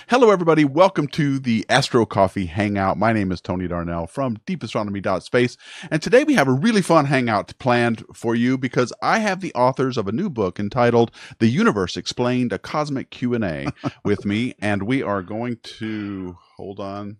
Hello, everybody. Welcome to the Astro Coffee Hangout. My name is Tony Darnell from deepastronomy.space. And today we have a really fun hangout planned for you because I have the authors of a new book entitled The Universe Explained, a Cosmic Q&A with me. And we are going to, hold on.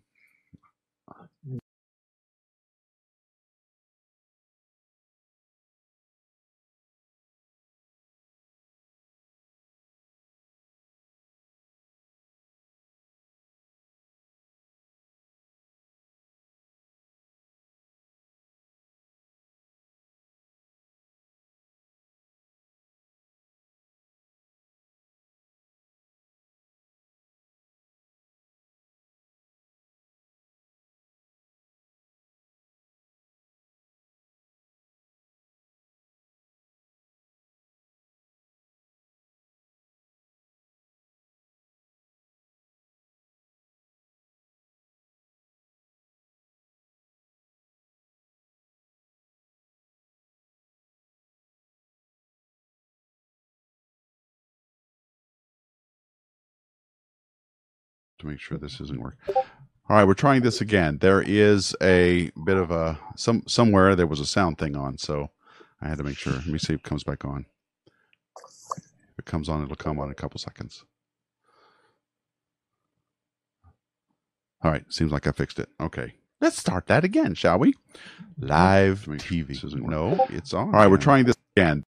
To make sure this isn't working. All right, we're trying this again. There is a bit of a somewhere there was a sound thing on, so I had to make sure. Let me see if it comes back on. If it comes on, it'll come on in a couple seconds. All right, seems like I fixed it. Okay, let's start that again, shall we? Live TV. No, it's on. All right, we're trying this again.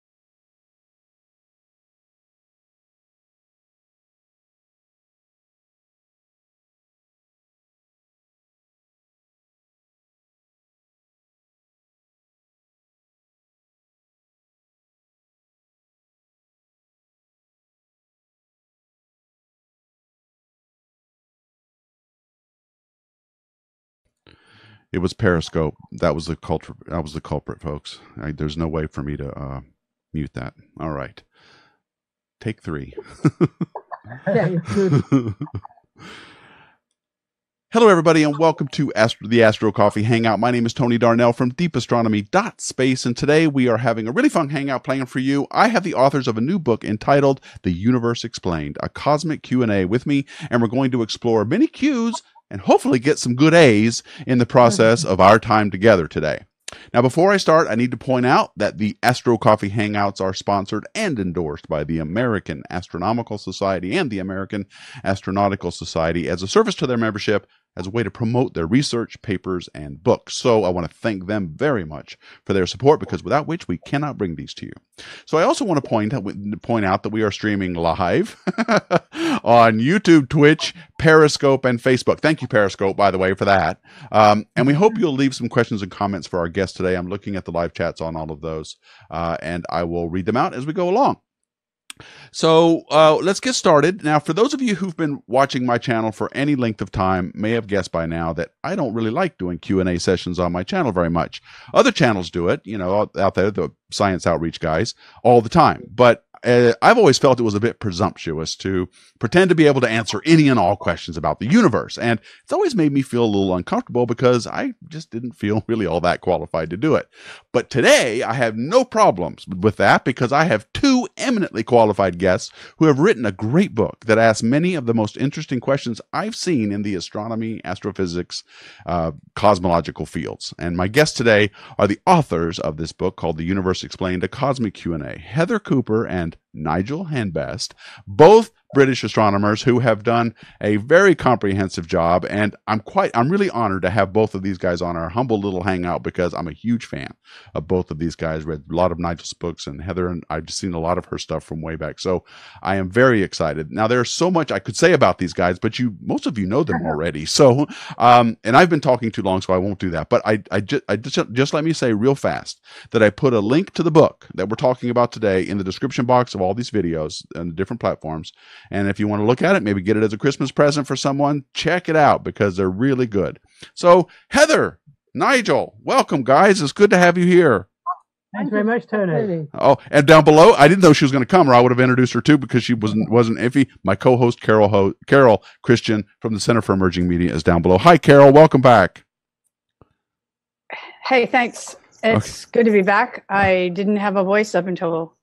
It was Periscope. That was the culprit. That was the culprit, folks. There's no way for me to mute that. All right, take 3. Yeah, good. Hello, everybody, and welcome to the Astro Coffee Hangout. My name is Tony Darnell from deepastronomy.space, and today we are having a really fun hangout planned for you. I have the authors of a new book entitled The Universe Explained, a Cosmic Q&A with me, and we're going to explore many Qs and hopefully get some good A's in the process of our time together today. Now, before I start, I need to point out that the Astro Coffee Hangouts are sponsored and endorsed by the American Astronomical Society and the American Astronautical Society as a service to their membership, as a way to promote their research, papers, and books. So I want to thank them very much for their support, because without which we cannot bring these to you. So I also want to point out that we are streaming live on YouTube, Twitch, Periscope, and Facebook. Thank you, Periscope, by the way, for that. And we hope you'll leave some questions and comments for our guests today. I'm looking at the live chats on all of those, and I will read them out as we go along. So let's get started. Now, for those of you who've been watching my channel for any length of time, may have guessed by now that I don't really like doing Q&A sessions on my channel very much. Other channels do it, you know, out there, the science outreach guys, all the time. But I've always felt it was a bit presumptuous to pretend to be able to answer any and all questions about the universe. And it's always made me feel a little uncomfortable because I just didn't feel really all that qualified to do it. But today I have no problems with that, because I have 2 eminently qualified guests who have written a great book that asks many of the most interesting questions I've seen in the astronomy, astrophysics, cosmological fields. And my guests today are the authors of this book called The Universe Explained, a Cosmic Q&A, Heather Couper and Nigel Henbest, both British astronomers who have done a very comprehensive job, and I'm really honored to have both of these guys on our humble little hangout, because I'm a huge fan of both of these guys. Read a lot of Nigel's books, and Heather, and I've just seen a lot of her stuff from way back, so I am very excited. Now, there's so much I could say about these guys, but most of you know them already. So, and I've been talking too long, so I won't do that. But just let me say real fast that I put a link to the book that we're talking about today in the description box of all these videos and the different platforms. And if you want to look at it, maybe get it as a Christmas present for someone, check it out, because they're really good. So, Heather, Nigel, welcome, guys. It's good to have you here. Thanks very much, Tony. Oh, and down below, I didn't know she was going to come, or I would have introduced her too, because she wasn't iffy. My co-host, Carol Christian from the Center for Emerging Media, is down below. Hi, Carol. Welcome back. Hey, thanks. It's good to be back. I didn't have a voice up until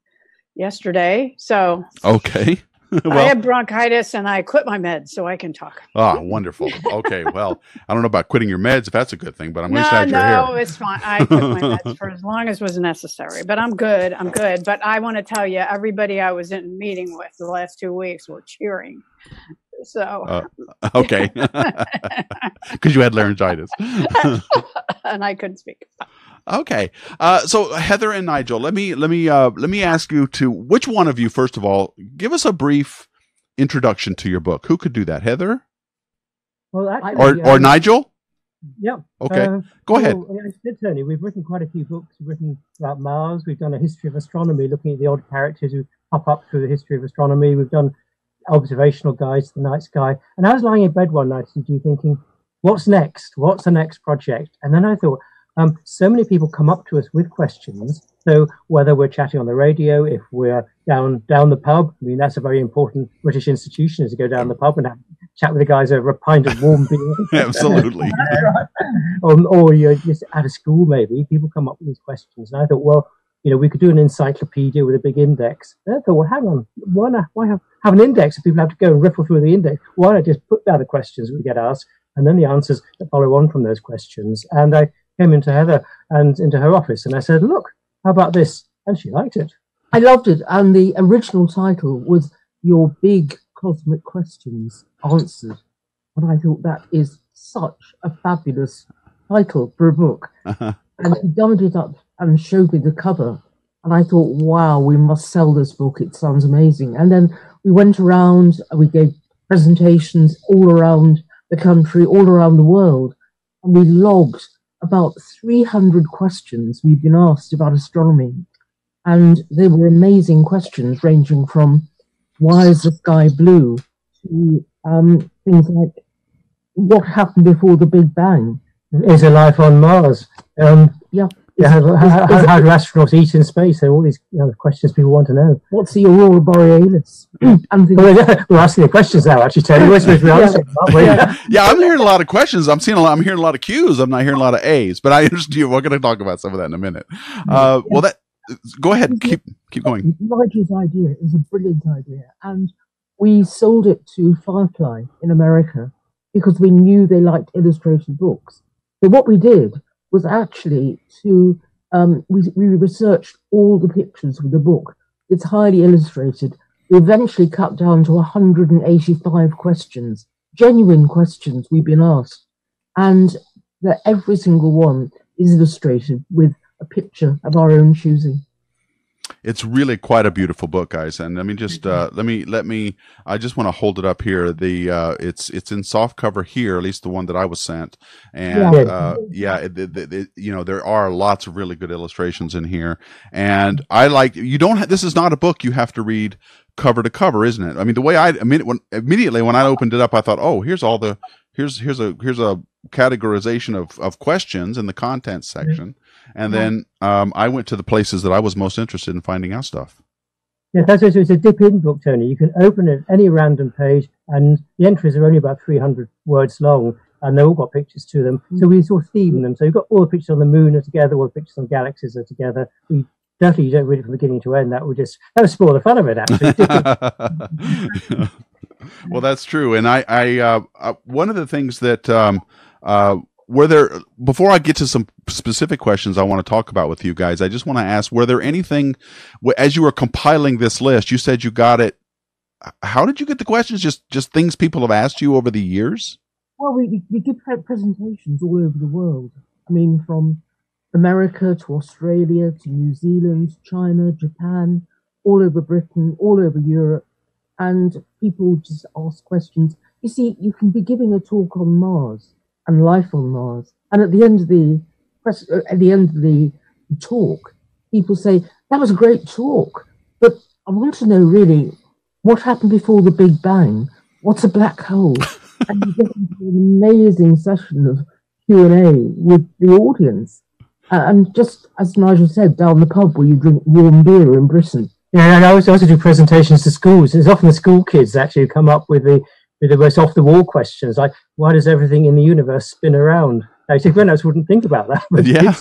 yesterday, so okay. Well, I had bronchitis and I quit my meds, so I can talk. Ah, wonderful. Okay, well, I don't know about quitting your meds if that's a good thing, but I'm glad you're here. No, it's fine. I quit my meds for as long as was necessary, but I'm good. I'm good. But I want to tell you, everybody I was in meeting with the last 2 weeks were cheering. So okay, because you had laryngitis and I couldn't speak. Okay, so Heather and Nigel, let me ask you to, which one of you, first of all, give us a brief introduction to your book. Who could do that, Heather? Well, actually, or Nigel? Yeah. Okay, go ahead. Well, Tony, we've written quite a few books. We've written about Mars. We've done a history of astronomy, looking at the odd characters who pop up through the history of astronomy. We've done observational guides to the night sky. And I was lying in bed one night thinking, what's next? What's the next project? And then I thought, so many people come up to us with questions. So whether we're chatting on the radio, if we're down the pub, I mean, that's a very important British institution, is to go down the pub and chat with the guys over a pint of warm beer. Absolutely. Or you're just at a school, maybe. People come up with these questions. And I thought, well, we could do an encyclopedia with a big index. And I thought, well, hang on, why have an index if people have to go and riffle through the index? Why not just put down the questions we get asked and then the answers that follow on from those questions? And I came into Heather and into her office and I said, look, how about this? And she liked it. I loved it. And the original title was Your Big Cosmic Questions Answered. And I thought that is such a fabulous title for a book. And he dummied it up and showed me the cover. And I thought, wow, we must sell this book. It sounds amazing. And then we went around, we gave presentations all around the country, all around the world. And we logged about 300 questions we've been asked about astronomy. And they were amazing questions, ranging from why is the sky blue to things like what happened before the Big Bang? Is there life on Mars? Yeah. How do astronauts eat in space? There are all these questions people want to know. What's the aurora borealis? We're asking the questions now, actually, Tony. We're supposed to be answering, aren't we? Yeah, I'm hearing a lot of questions. I'm hearing a lot of Q's. I'm not hearing a lot of A's, but I understand. We're going to talk about some of that in a minute. Go ahead. Keep going. Nigel's idea is a brilliant idea, and we sold it to Firefly in America because we knew they liked illustrated books. So what we did was actually to we researched all the pictures of the book. It's highly illustrated. We eventually cut down to 185 questions, genuine questions we've been asked, and that every single one is illustrated with a picture of our own choosing. It's really quite a beautiful book, guys. And let me just I just want to hold it up here. It's in soft cover here, at least the one that I was sent. And there are lots of really good illustrations in here. And this is not a book you have to read cover to cover, isn't it? I mean, the way immediately when I opened it up, I thought, oh, here's a categorization of questions in the content section. And then I went to the places that I was most interested in finding out stuff. Yeah, it's a dip-in book, Tony. You can open it any random page, and the entries are only about 300 words long, and they've all got pictures to them. So we sort of theme them. So you've got all the pictures on the moon are together, all the pictures on galaxies are together. You don't read it from beginning to end. That would spoil the fun of it, actually. Well, that's true. And I one of the things that before I get to some specific questions I want to talk about with you guys, I just want to ask, were there anything, as you were compiling this list, you said you got it, how did you get the questions? Just things people have asked you over the years? Well, we give presentations all over the world. I mean, from America to Australia to New Zealand, China, Japan, all over Britain, all over Europe, and people just ask questions. You see, you can be giving a talk on Mars and life on Mars, and at the end of the talk, people say, that was a great talk, but I want to know really what happened before the Big Bang. What's a black hole? And you get into an amazing session of Q&A with the audience. And just as Nigel said, down the pub where you drink warm beer in Britain. Yeah, and I also do presentations to schools. It's often the school kids actually who come up with the most off-the-wall questions, like, why does everything in the universe spin around? Actually, grown-ups wouldn't think about that. But Yeah.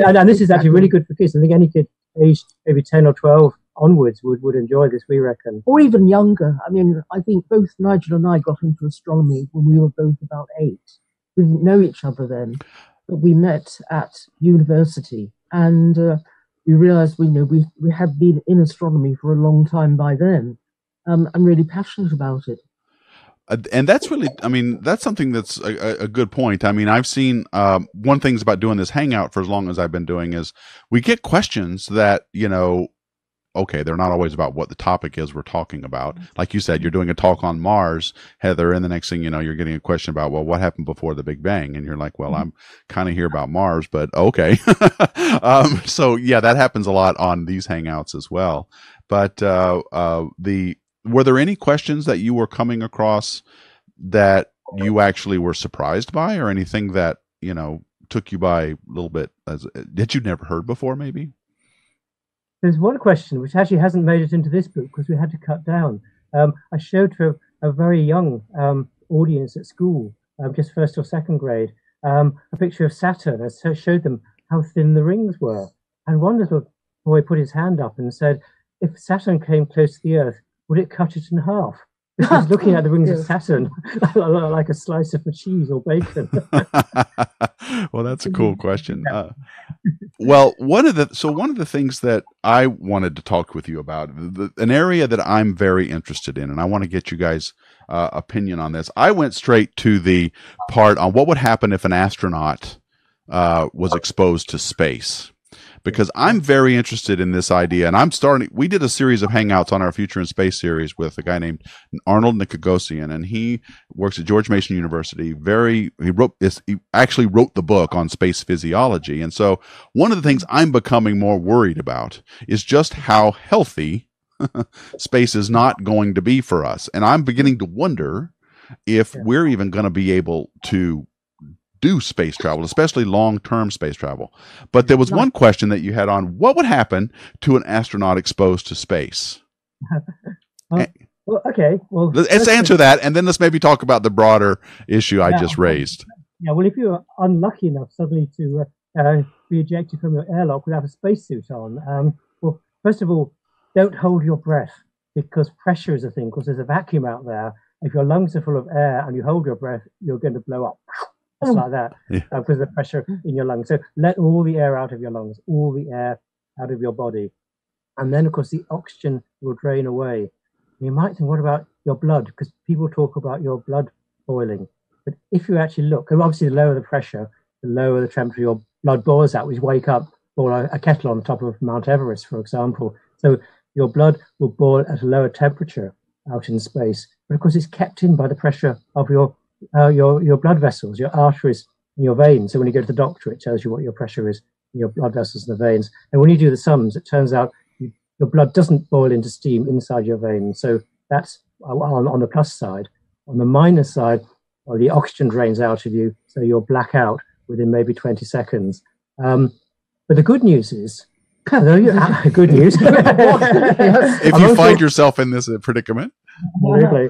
and this is actually really good for kids. I think any kid aged maybe 10 or 12 onwards would enjoy this, we reckon. Or even younger. I mean, I think both Nigel and I got into astronomy when we were both about 8. We didn't know each other then, but we met at university, and we realised we had been in astronomy for a long time by then. I'm really passionate about it. And that's really, I mean, that's something that's a good point. I mean, I've seen one things about doing this hangout for as long as I've been doing is we get questions that, you know, okay, they're not always about what the topic is we're talking about. Like you said, you're doing a talk on Mars, Heather, and the next thing you know, you're getting a question about, well, what happened before the Big Bang? And you're like, well, I'm kind of here about Mars, but okay. So yeah, that happens a lot on these hangouts as well. But were there any questions that you were coming across that you actually were surprised by, or anything that, you know, took you by a little bit that you'd never heard before, maybe? There's one question which actually hasn't made it into this book because we had to cut down. I showed to a very young audience at school, just first or second grade, a picture of Saturn. I showed them how thin the rings were. And one little boy put his hand up and said, if Saturn came close to the Earth, would it cut it in half? He was looking at the rings of Saturn like a slice of cheese or bacon. Well, that's a cool question. Well, one of the things that I wanted to talk with you about, an area that I'm very interested in, and I want to get you guys' opinion on this. I went straight to the part on what would happen if an astronaut was exposed to space. Because I'm very interested in this idea, and we did a series of hangouts on our Future in Space series with a guy named Arnold Nicogossian, and he works at George Mason University. He actually wrote the book on space physiology. And so one of the things I'm becoming more worried about is just how healthy space is not going to be for us. And I'm beginning to wonder if we're even going to be able to do space travel, especially long-term space travel. But there was one question that you had on what would happen to an astronaut exposed to space. Well, okay. Well, let's answer that, and then let's maybe talk about the broader issue I just raised. Yeah, well, if you're unlucky enough suddenly to be ejected from your airlock without a spacesuit on, well, first of all, don't hold your breath, because pressure is a thing, because there's a vacuum out there. If your lungs are full of air and you hold your breath, you're going to blow up. Just like that, because of the pressure in your lungs. So let all the air out of your lungs, all the air out of your body. And then, of course, the oxygen will drain away. You might think, what about your blood? Because people talk about your blood boiling. But if you actually look, obviously the lower the pressure, the lower the temperature your blood boils at, which wake up or a kettle on top of Mount Everest, for example. So your blood will boil at a lower temperature out in space. But of course, it's kept in by the pressure of your blood vessels, your arteries, and your veins. So when you go to the doctor, it tells you what your pressure is in your blood vessels and the veins. And when you do the sums, it turns out your blood doesn't boil into steam inside your veins. So that's on the plus side. On the minus side, well, the oxygen drains out of you, so you'll black out within maybe 20 seconds. But the good news is, good news. If you find yourself in this predicament. Absolutely.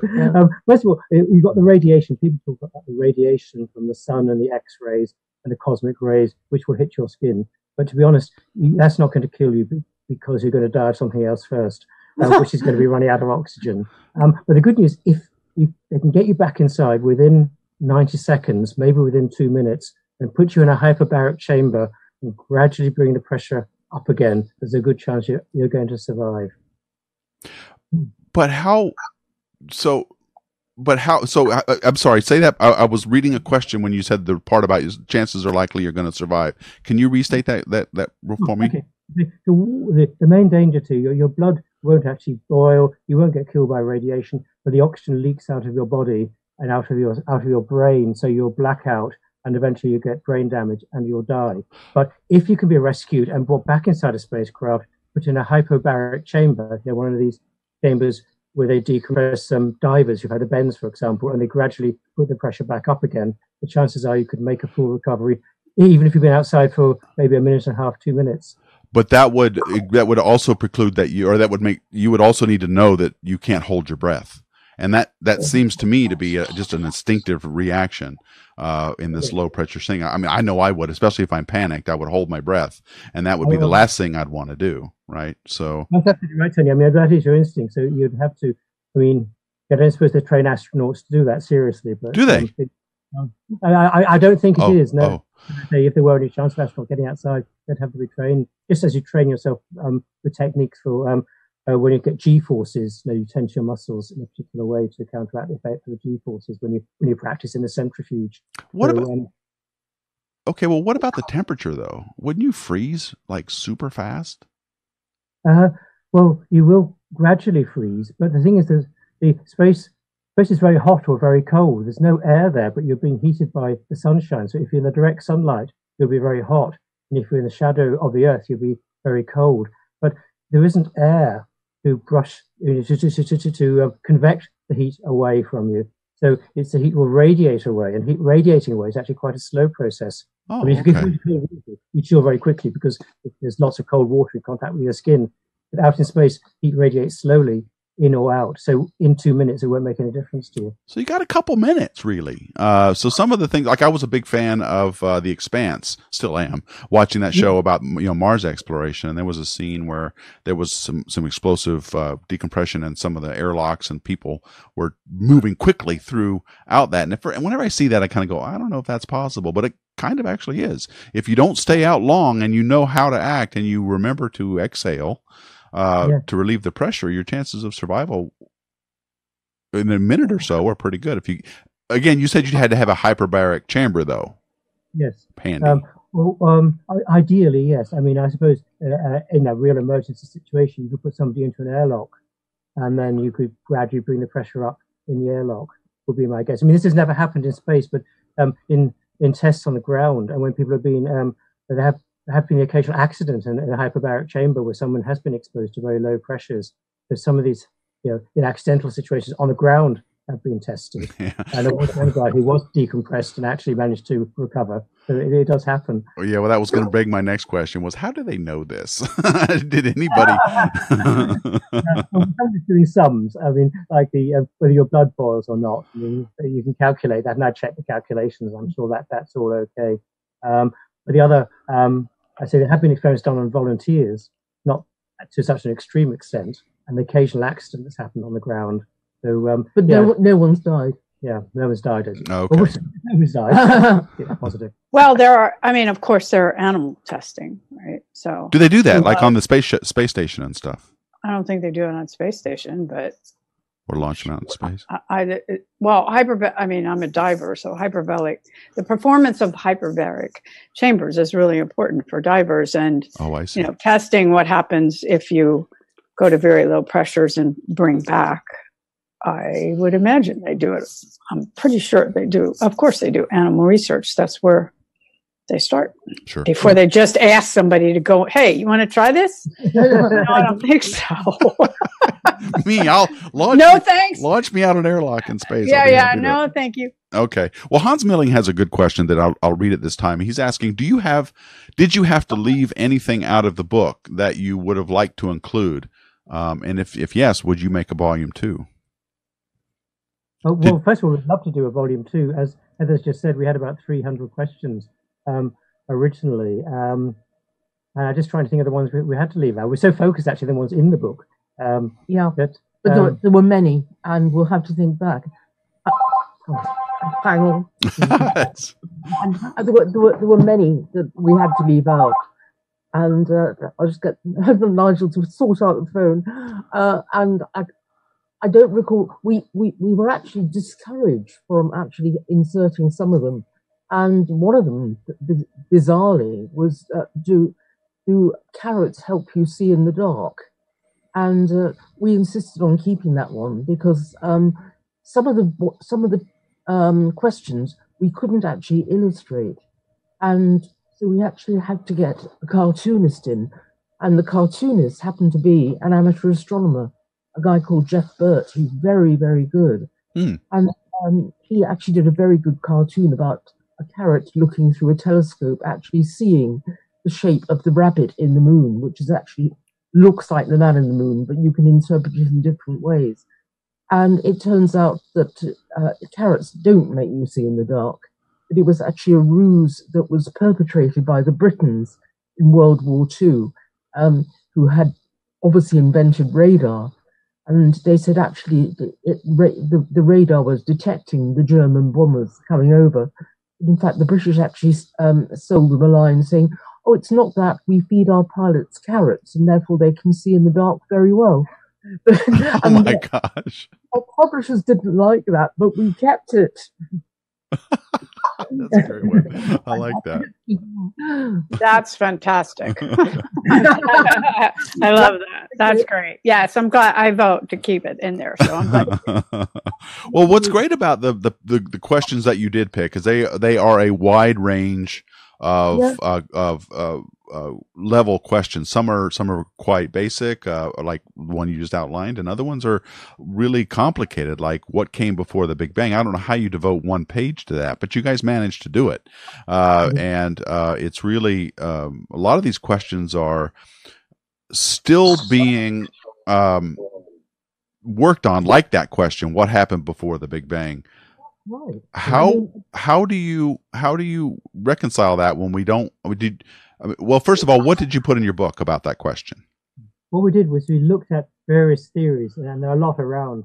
First of all, you've got the radiation. People talk about the radiation from the sun and the X-rays and the cosmic rays, which will hit your skin. But to be honest, that's not going to kill you because you're going to die of something else first, which is going to be running out of oxygen. But the good news, if they can get you back inside within 90 seconds, maybe within 2 minutes, and put you in a hyperbaric chamber and gradually bring the pressure up again, there's a good chance you're going to survive. But how? So I'm sorry, say that. I was reading a question when you said the part about chances are likely you're going to survive. Can you restate that for me? Okay. The main danger to you, your blood won't actually boil, you won't get killed by radiation, but the oxygen leaks out of your body and out of your brain, so you'll black out and eventually you get brain damage and you'll die. But if you can be rescued and brought back inside a spacecraft, put in a hyperbaric chamber, one of these chambers where they decompress some divers who've had a bends, for example, and they gradually put the pressure back up again, the chances are you could make a full recovery, even if you've been outside for maybe a minute and a half, 2 minutes. But that would also preclude that you would also need to know that you can't hold your breath. And that seems to me to be just an instinctive reaction in this low pressure thing. I mean, I know I would, especially if I'm panicked, I would hold my breath, and that would be the last thing I'd want to do, right? So that's absolutely right, Tony. I mean, that is your instinct. So you'd have to. I mean, I don't suppose they train astronauts to do that seriously, but do they? I don't think it is. No. Oh. If there were any chance of astronauts getting outside, they'd have to be trained, just as you train yourself with techniques for when you get G-forces. You tense your muscles in a particular way to counteract the effect of the G-forces when you practice in the centrifuge. What about? Okay, well, what about the temperature though? Wouldn't you freeze like super fast? Well, you will gradually freeze, but the thing is that the space is very hot or very cold. There's no air there, but you're being heated by the sunshine. So if you're in the direct sunlight, you'll be very hot. And if you're in the shadow of the Earth, you'll be very cold. But there isn't air to brush, to convect the heat away from you. So it's the heat will radiate away. And heat radiating away is actually quite a slow process. Oh, I mean, if you chill very quickly because there's lots of cold water in contact with your skin. But out in space, heat radiates slowly in or out. So in 2 minutes, it won't make any difference to you. So you got a couple minutes, really. So some of the things, like I was a big fan of The Expanse, still am, watching that show about Mars exploration. And there was a scene where there was some explosive decompression in some of the airlocks, and people were moving quickly throughout that. And whenever I see that, I kind of go, I don't know if that's possible, but it kind of actually is. If you don't stay out long and you know how to act and you remember to exhale, to relieve the pressure, your chances of survival in a minute or so are pretty good. If you, again, you said you had to have a hyperbaric chamber, though. Yes. Handy. Ideally, yes. I mean, I suppose in a real emergency situation, you could put somebody into an airlock, and then you could gradually bring the pressure up in the airlock. Would be my guess. I mean, this has never happened in space, but in tests on the ground, and when people have been, they have been the occasional accident in a hyperbaric chamber where someone has been exposed to very low pressures. So some of these, in accidental situations on the ground have been tested. Yeah. And there was one guy who was decompressed and actually managed to recover. So it does happen. Oh, yeah, well, that was going to beg my next question was, how do they know this? Did anybody? Somebody's doing sums. I mean, like whether your blood boils or not. I mean, you can calculate that, and I checked the calculations. I'm sure that's all okay. But the other, I say there have been experiments done on volunteers, not to such an extreme extent, and the occasional accident that's happened on the ground. So, but no one's died. Yeah, no one's died. Okay. No one's died. Yeah, positive. Well, of course, there are animal testing, right? So do they do that, like on the space station and stuff? I don't think they do it on space station, but or launch them out in space. I'm a diver, so the performance of hyperbaric chambers is really important for divers, and I see. Testing what happens if you go to very low pressures and bring back. I would imagine they do it. I'm pretty sure they do. Of course they do. Animal research, that's where they start. Sure. Before they just ask somebody to go, hey, you want to try this? No, I don't think so. I'll launch. No, thanks. Launch me out an airlock in space. No, thank you. Okay. Well, Hans Milling has a good question that I'll read it this time. He's asking, did you have to leave anything out of the book that you would have liked to include? And if yes, would you make a volume 2? Well, first of all, we'd love to do a volume 2. As Heather's just said, we had about 300 questions originally. Just trying to think of the ones we had to leave out. We're so focused, actually, on the ones in the book. But there were many, and we'll have to think back. Hang on. And there were many that we had to leave out. And I'll just get Nigel to sort out the phone. And I don't recall. We were actually discouraged from actually inserting some of them. And one of them, bizarrely, was do carrots help you see in the dark? And we insisted on keeping that one because some of the questions we couldn't actually illustrate, and so we actually had to get a cartoonist in, and the cartoonist happened to be an amateur astronomer, a guy called Jeff Burt, who's very, very good. And he actually did a very good cartoon about a carrot looking through a telescope, actually seeing the shape of the rabbit in the moon, which is actually looks like the man in the moon, but you can interpret it in different ways. And it turns out that carrots don't make you see in the dark. But it was actually a ruse that was perpetrated by the Britons in World War II, who had obviously invented radar. And they said actually the radar was detecting the German bombers coming over. In fact, the British actually sold them a line saying, "Oh, it's not that, we feed our pilots carrots and therefore they can see in the dark very well." Oh my gosh. Our publishers didn't like that, but we kept it. That's a great way. I like that. That's fantastic. I love that. That's great. Yes, I'm glad. I vote to keep it in there. So I'm glad. Well, what's great about the questions that you did pick is they are a wide range of level questions. Some are quite basic, like the one you just outlined, and other ones are really complicated, like what came before the Big Bang. I don't know how you devote one page to that, but you guys managed to do it. And it's really a lot of these questions are still being worked on, like that question, what happened before the Big Bang? Right. How do you reconcile that when we don't? Well, first of all, what did you put in your book about that question? What we did was we looked at various theories, and there are a lot around,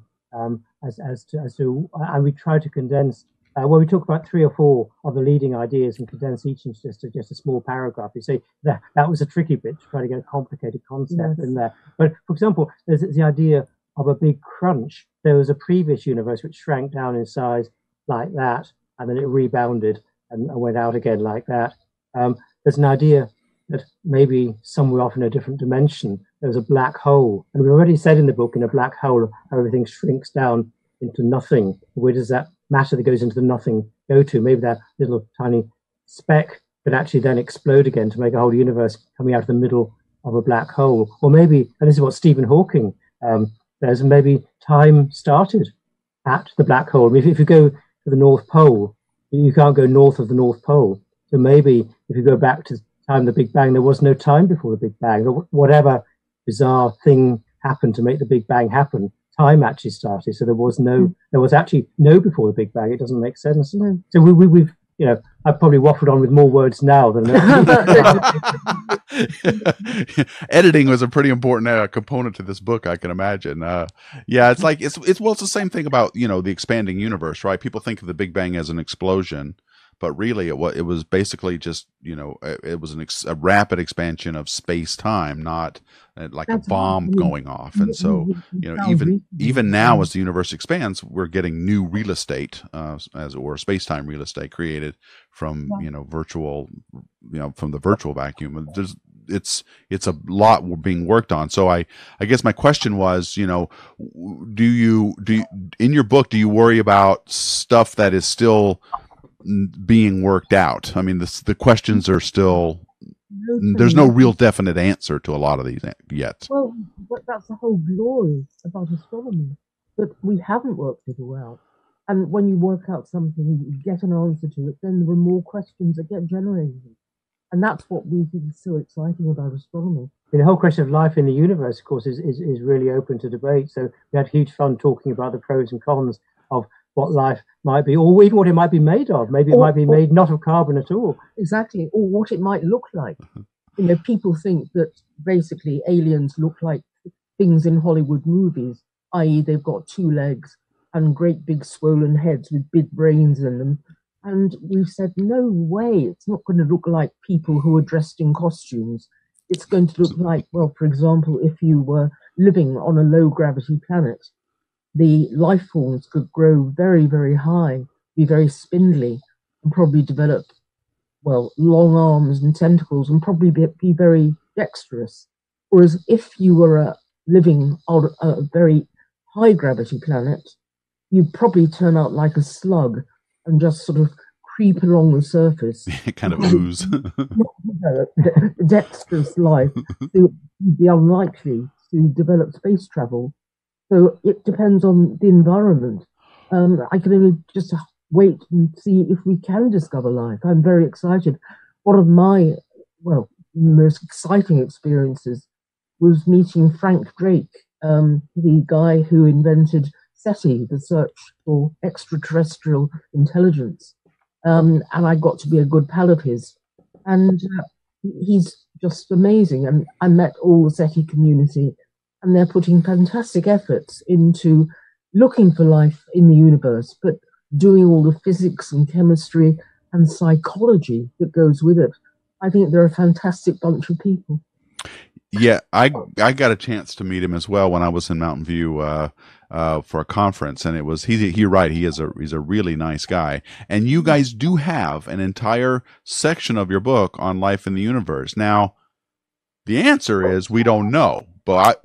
as to, and we tried to condense. Well, we talk about 3 or 4 of the leading ideas and condense each into just a small paragraph. You see, that was a tricky bit to try to get a complicated concept in there. But for example, there's the idea of a big crunch. There was a previous universe which shrank down in size like that, and then it rebounded and went out again like that. There's an idea that maybe somewhere off in a different dimension there was a black hole, and we already said in the book, in a black hole, how everything shrinks down into nothing. Where does that matter that goes into the nothing go to? Maybe that little tiny speck could actually then explode again to make a whole universe coming out of the middle of a black hole. Or maybe, and this is what Stephen Hawking says, maybe time started at the black hole. If you go to the North Pole, you can't go north of the North Pole. So maybe if you go back to the time of the Big Bang, there was no time before the Big Bang. Or whatever bizarre thing happened to make the Big Bang happen, time actually started. So there was actually no before the Big Bang. It doesn't make sense. So we've I've probably waffled on with more words now than editing was a pretty important component to this book, I can imagine. It's like it's the same thing about the expanding universe, right? People think of the Big Bang as an explosion, but really it was basically just it was a rapid expansion of space time, not like a bomb going off. And so even now, as the universe expands, we're getting new real estate, or space time real estate created from virtual, from the virtual vacuum. It's a lot being worked on. So I guess my question was, do you in your book, do you worry about stuff that is still being worked out? I mean, the questions are still, there's no real definite answer to a lot of these yet. Well, but that's the whole glory about astronomy, that we haven't worked it all out. And when you work out something, you get an answer to it, then there are more questions that get generated. And that's what we think is so exciting about astronomy. The whole question of life in the universe, of course, is really open to debate. So we had huge fun talking about the pros and cons of what life might be, or even what it might be made of. Maybe it might be made not of carbon at all. Exactly, or what it might look like. People think that basically aliens look like things in Hollywood movies, i.e. they've got 2 legs and great big swollen heads with big brains in them. And we've said, no way, it's not going to look like people who are dressed in costumes. It's going to look like, well, for example, if you were living on a low-gravity planet, the life forms could grow very, very high, be very spindly, and probably develop, well, long arms and tentacles, and probably be very dexterous. Whereas if you were living on a very high-gravity planet, you'd probably turn out like a slug and just sort of creep along the surface. Kind of ooze. Dexterous life. So you'd be unlikely to develop space travel. So it depends on the environment. I can only just wait and see if we can discover life. I'm very excited. One of my, most exciting experiences was meeting Frank Drake, the guy who invented SETI, the search for extraterrestrial intelligence. And I got to be a good pal of his. And he's just amazing. And I met all the SETI community, and they're putting fantastic efforts into looking for life in the universe, but doing all the physics and chemistry and psychology that goes with it. I think they're a fantastic bunch of people. Yeah, I got a chance to meet him as well when I was in Mountain View for a conference, and you're right, he's a really nice guy. And you guys do have an entire section of your book on life in the universe. Now, the answer is we don't know.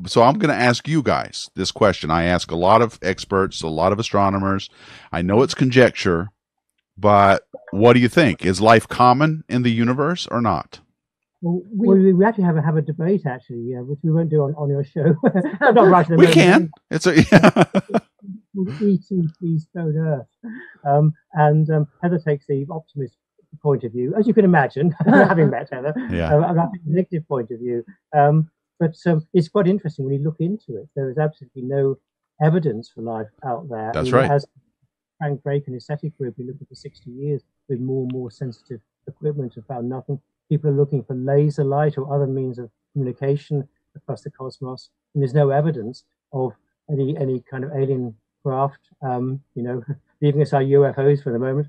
So I'm going to ask you guys this question. I ask a lot of experts, a lot of astronomers. I know it's conjecture, but what do you think? Is life common in the universe or not? Well, we actually have a debate, actually, which we won't do on your show. Not right we can. It's a E.T. Please Stone Earth. Heather takes the optimist point of view, as you can imagine, having met Heather. Yeah. And I think the negative point of view. But it's quite interesting when you look into it. There is absolutely no evidence for life out there. That's right. As Frank Drake and his SETI group been looking for 60 years with more and more sensitive equipment and found nothing. People are looking for laser light or other means of communication across the cosmos, and there's no evidence of any kind of alien craft. Leaving aside UFOs for the moment.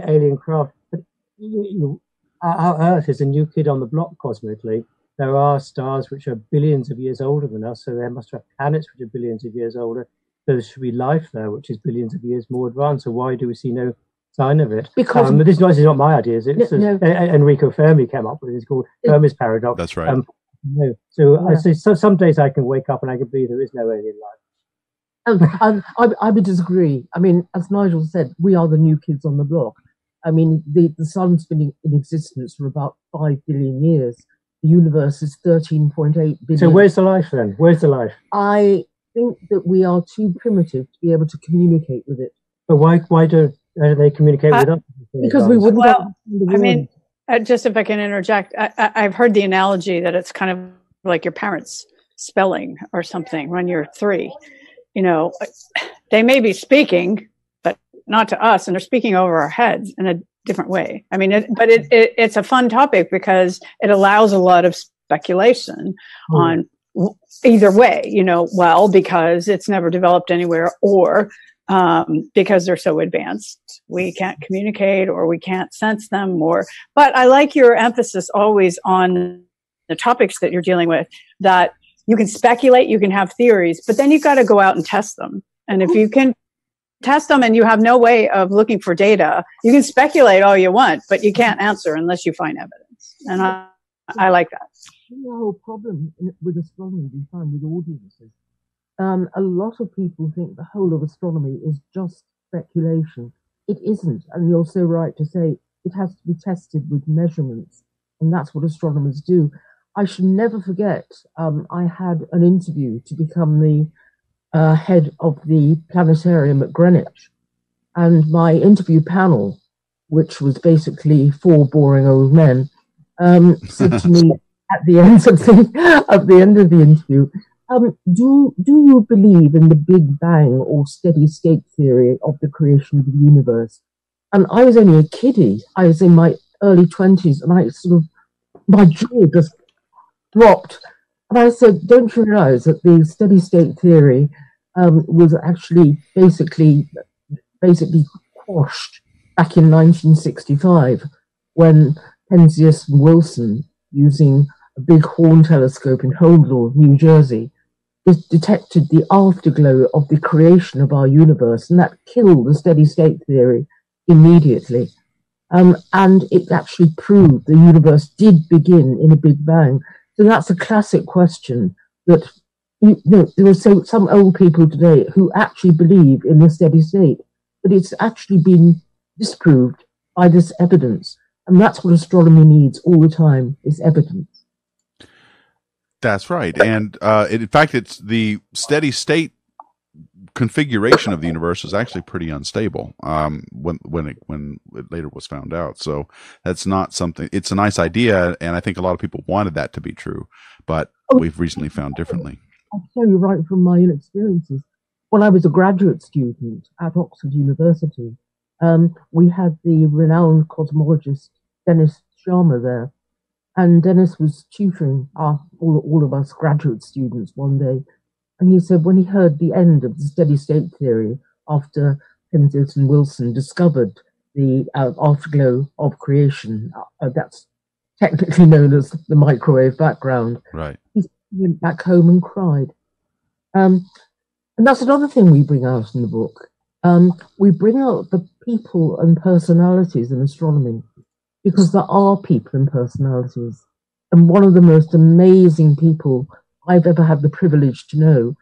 Alien craft. But our Earth is a new kid on the block cosmically. There are stars which are billions of years older than us, so there must have planets which are billions of years older. So there should be life there, which is billions of years more advanced. So why do we see no sign of it? Because this is not my ideas. It's Enrico Fermi came up with it. It's called Fermi's paradox. That's right. I say some days I can wake up and I can believe there is no alien life. I would disagree. I mean, as Nigel said, we are the new kids on the block. I mean, the sun's been in existence for about 5 billion years. The universe is 13.8 billion. So where's the life then? Where's the life? I think that we are too primitive to be able to communicate with it. But why do they communicate with us? Because we wouldn't. Well, I mean, just if I can interject, I've heard the analogy that it's kind of like your parents spelling or something when you're 3. They may be speaking, but not to us, and they're speaking over our heads in a different way. I mean, it's a fun topic because it allows a lot of speculation on either way, because it's never developed anywhere, or because they're so advanced, we can't communicate or we can't sense them but I like your emphasis always on the topics that you're dealing with, that you can speculate, you can have theories, but then you've got to go out and test them. And if you can test them and you have no way of looking for data, you can speculate all you want, but you can't answer unless you find evidence. And I like that. The whole problem with astronomy we find with audiences, a lot of people think the whole of astronomy is just speculation. It isn't, and you're so right to say it has to be tested with measurements, and that's what astronomers do. I should never forget, I had an interview to become the head of the planetarium at Greenwich, and my interview panel, which was basically 4 boring old men, said to me at the end of the interview, do you believe in the Big Bang or steady state theory of the creation of the universe? And I was only a kiddie. I was in my early 20s, and my jaw just dropped. And I said, don't you realize that the steady state theory was actually basically quashed back in 1965 when Penzias and Wilson, using a big horn telescope in Holmdel, New Jersey, detected the afterglow of the creation of our universe, and that killed the steady state theory immediately. And it actually proved the universe did begin in a Big Bang. So that's a classic question that there are some old people today who actually believe in the steady state, but it's actually been disproved by this evidence. And that's what astronomy needs all the time, is evidence. That's right. And in fact, it's the steady state configuration of the universe is actually pretty unstable when it later was found out. So that's not something, it's a nice idea, and I think a lot of people wanted that to be true, but we've recently found differently. I'll tell you right from my own experiences. When I was a graduate student at Oxford University, we had the renowned cosmologist Dennis Sharma there, and Dennis was tutoring all of us graduate students one day, and he said when he heard the end of the steady state theory after Penzias and Wilson discovered the afterglow of creation, that's technically known as the microwave background. Right. He went back home and cried. And that's another thing we bring out in the book. We bring out the people and personalities in astronomy because there are people and personalities. And one of the most amazing people I've ever had the privilege to know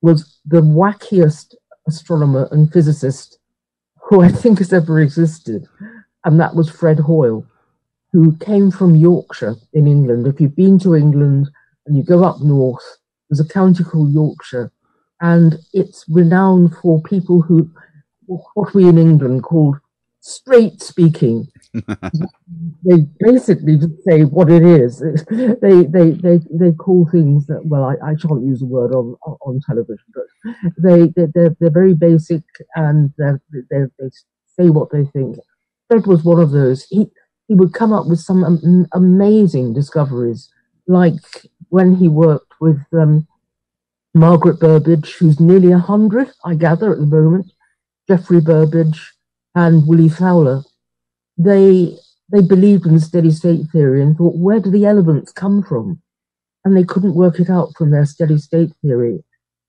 was the wackiest astronomer and physicist who I think has ever existed. And that was Fred Hoyle, who came from Yorkshire in England. If you've been to England and you go up north, there's a county called Yorkshire, and it's renowned for people who, what we in England called straight speaking. They basically just say what it is. They call things that, well, I shan't use the word on television, but they're very basic, and they say what they think. Fred was one of those. He would come up with some amazing discoveries, like when he worked with Margaret Burbidge, who's nearly 100, I gather, at the moment, Geoffrey Burbidge and Willie Fowler. They believed in the steady state theory and thought, where do the elements come from? And they couldn't work it out from their steady state theory.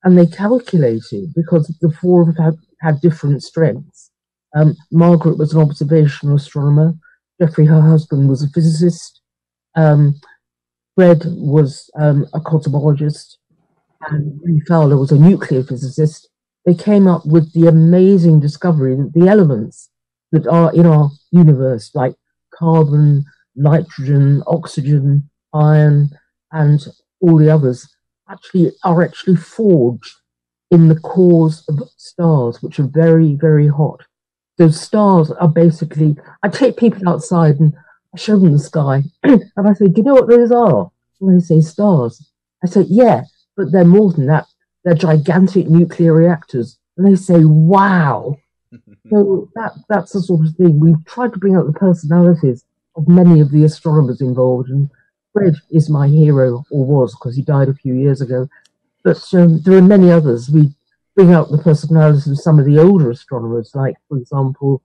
And they calculated, because the four of them had different strengths. Margaret was an observational astronomer. Geoffrey, her husband, was a physicist. Fred was a cosmologist. And Willie Fowler was a nuclear physicist. They came up with the amazing discovery that the elements that are in our universe, like carbon, nitrogen, oxygen, iron, and all the others, are actually forged in the cores of stars, which are very, very hot. Those stars are basically, I take people outside and I show them the sky, and I say, do you know what those are? And they say, stars. I say, yeah, but they're more than that. They're gigantic nuclear reactors. And they say, wow. So that's the sort of thing. We've tried to bring out the personalities of many of the astronomers involved. And Fred is my hero, or was, because he died a few years ago. But there are many others. We bring out the personalities of some of the older astronomers, like, for example,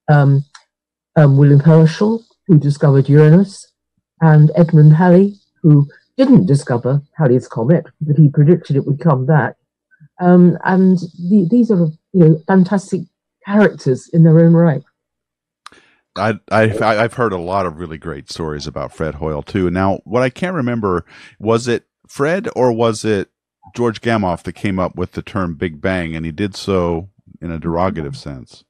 William Herschel, who discovered Uranus, and Edmund Halley, who didn't discover Halley's Comet, but he predicted it would come back. And these are, fantastic characters in their own right. I've heard a lot of really great stories about Fred Hoyle too. Now, what I can't remember, was it Fred or was it George Gamow that came up with the term Big Bang, and he did so in a derogative sense?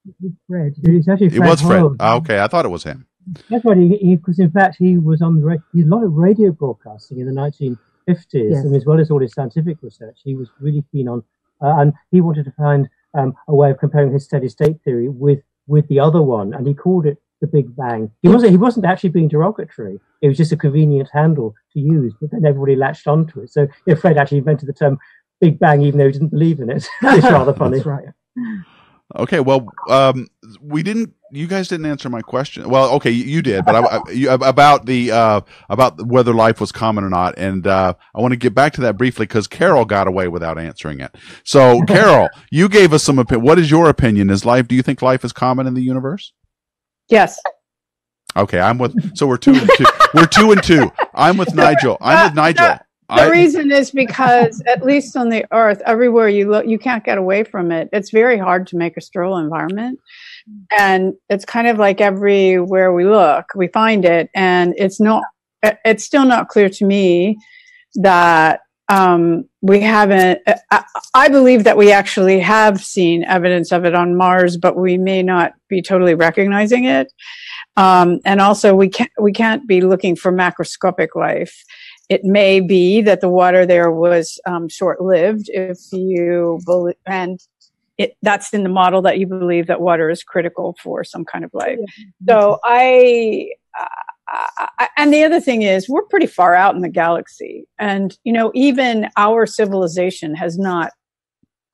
Fred. It's actually Fred. It was Fred. Hoyle. Okay, I thought it was him. That's right. Because in fact he was on the he did a lot of radio broadcasting in the 1950s, Yes. and as well as all his scientific research, he was really keen on, and he wanted to find a way of comparing his steady state theory with the other one, and he called it the Big Bang. He wasn't actually being derogatory. It was just a convenient handle to use, but then everybody latched onto it. So Fred actually invented the term Big Bang, even though he didn't believe in it. It's rather funny. That's right. Okay, well, you guys didn't answer my question. Well, okay, you did, but about whether life was common or not, and I want to get back to that briefly because Carol got away without answering it. So, Carol, you gave us some opinion. What is your opinion? Do you think life is common in the universe? Yes. Okay, so we're 2 and 2. We're 2 and 2. I'm with Nigel. The reason is because, at least on the Earth, everywhere you look, you can't get away from it. It's very hard to make a sterile environment. And it's kind of like everywhere we look, we find it. And it's still not clear to me that we haven't, I believe that we actually have seen evidence of it on Mars, but we may not be totally recognizing it. And also we can't be looking for macroscopic life. It may be that the water there was short-lived, if you believe, and that's in the model that you believe that water is critical for some kind of life. So and the other thing is, we're pretty far out in the galaxy, and even our civilization has not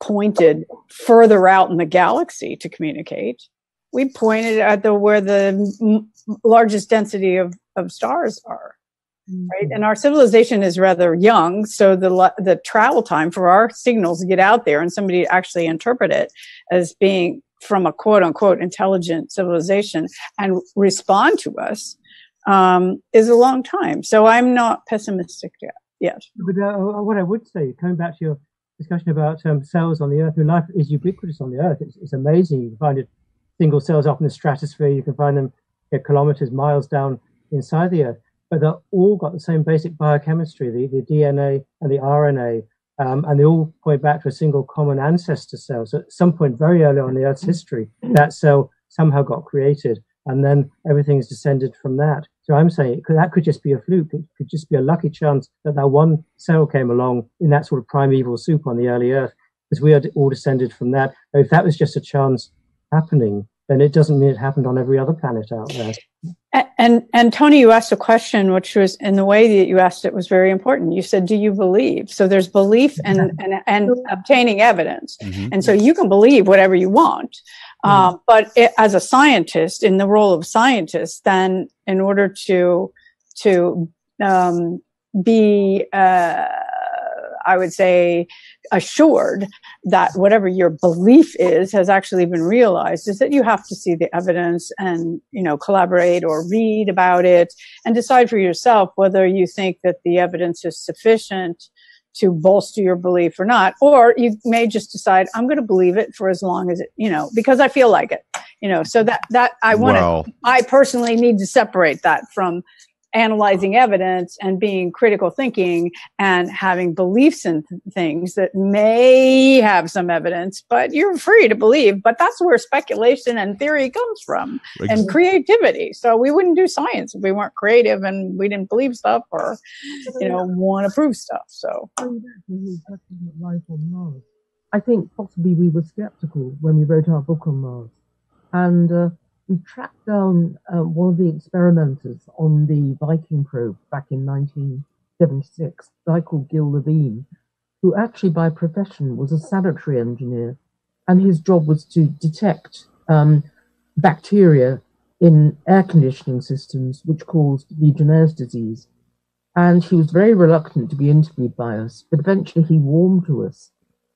pointed further out in the galaxy to communicate. We pointed at where the largest density of stars are, right? And our civilization is rather young, so the travel time for our signals to get out there and somebody to actually interpret it as being from a quote unquote intelligent civilization and respond to us is a long time. So I'm not pessimistic yet. But what I would say, coming back to your discussion about cells on the Earth, life is ubiquitous on the Earth. It's amazing. You can find it single cells up in the stratosphere. You can find them kilometers, miles down inside the Earth. But they're all got the same basic biochemistry, the DNA and the RNA, and they all point back to a single common ancestor cell. So at some point very early on in the Earth's history, that cell somehow got created, and then everything is descended from that. So I'm saying that could just be a fluke. It could just be a lucky chance that one cell came along in that sort of primeval soup on the early Earth, because we are all descended from that. But if that was just a chance happening, then it doesn't mean it happened on every other planet out there. And Tony, you asked a question, which was, in the way that you asked it was very important. You said, do you believe? So there's belief and obtaining evidence. Mm-hmm. And so you can believe whatever you want. But as a scientist, in the role of scientist, then in order to be, I would say, assured that whatever your belief has actually been realized, is that you have to see the evidence and, collaborate or read about it and decide for yourself whether you think that the evidence is sufficient to bolster your belief or not. Or you may just decide, I'm going to believe it for as long as it, because I feel like it, so that I personally need to separate that from analyzing evidence and being critical thinking and having beliefs in things that may have some evidence, but you're free to believe. But that's where speculation and theory comes from, and creativity. So we wouldn't do science if we weren't creative and we didn't believe stuff or, want to prove stuff. So I think possibly we were skeptical when we wrote our book on Mars, and we tracked down one of the experimenters on the Viking probe back in 1976, a guy called Gil Levine, who actually by profession was a sanitary engineer, and his job was to detect bacteria in air conditioning systems which caused Legionnaires' disease. And he was very reluctant to be interviewed by us, but eventually he warmed to us.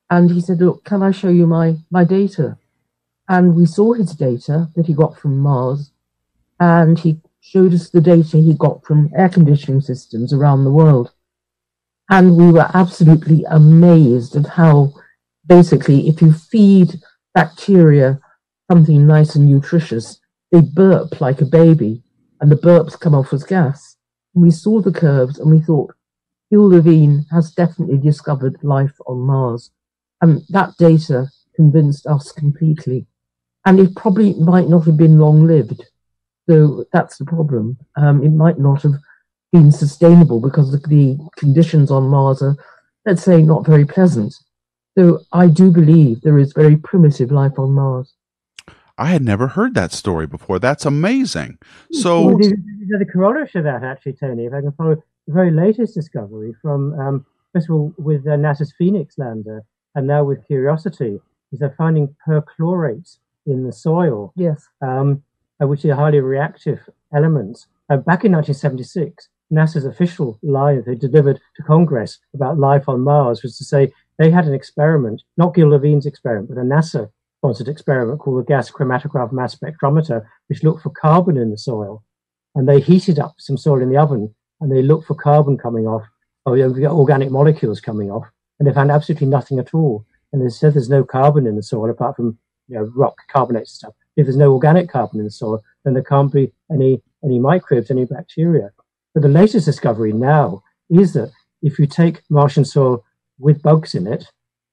And he said, look, can I show you my data? And we saw his data that he got from Mars, and he showed us the data he got from air conditioning systems around the world. And we were absolutely amazed at how, basically, if you feed bacteria something nice and nutritious, they burp like a baby, and the burps come off as gas. And we saw the curves, and we thought, Gil Levine has definitely discovered life on Mars. And that data convinced us completely. And it probably might not have been long-lived. So that's the problem. It might not have been sustainable because the conditions on Mars are, let's say, not very pleasant. So I do believe there is very primitive life on Mars. I had never heard that story before. That's amazing. So well, there's a corollary to that, actually, Tony, if I can follow the very latest discovery from, first of all, with NASA's Phoenix lander, and now with Curiosity, is they're finding perchlorate in the soil, yes, which is a highly reactive element. Back in 1976, NASA's official line they delivered to Congress about life on Mars was to say they had an experiment, not Gil Levine's experiment, but a NASA-sponsored experiment called the Gas Chromatograph Mass Spectrometer, which looked for carbon in the soil. And they heated up some soil in the oven, and they looked for carbon coming off, or organic molecules coming off, and they found absolutely nothing at all. And they said there's no carbon in the soil apart from rock carbonates and stuff. If there's no organic carbon in the soil, then there can't be any microbes, any bacteria. But the latest discovery now is that if you take Martian soil with bugs in it,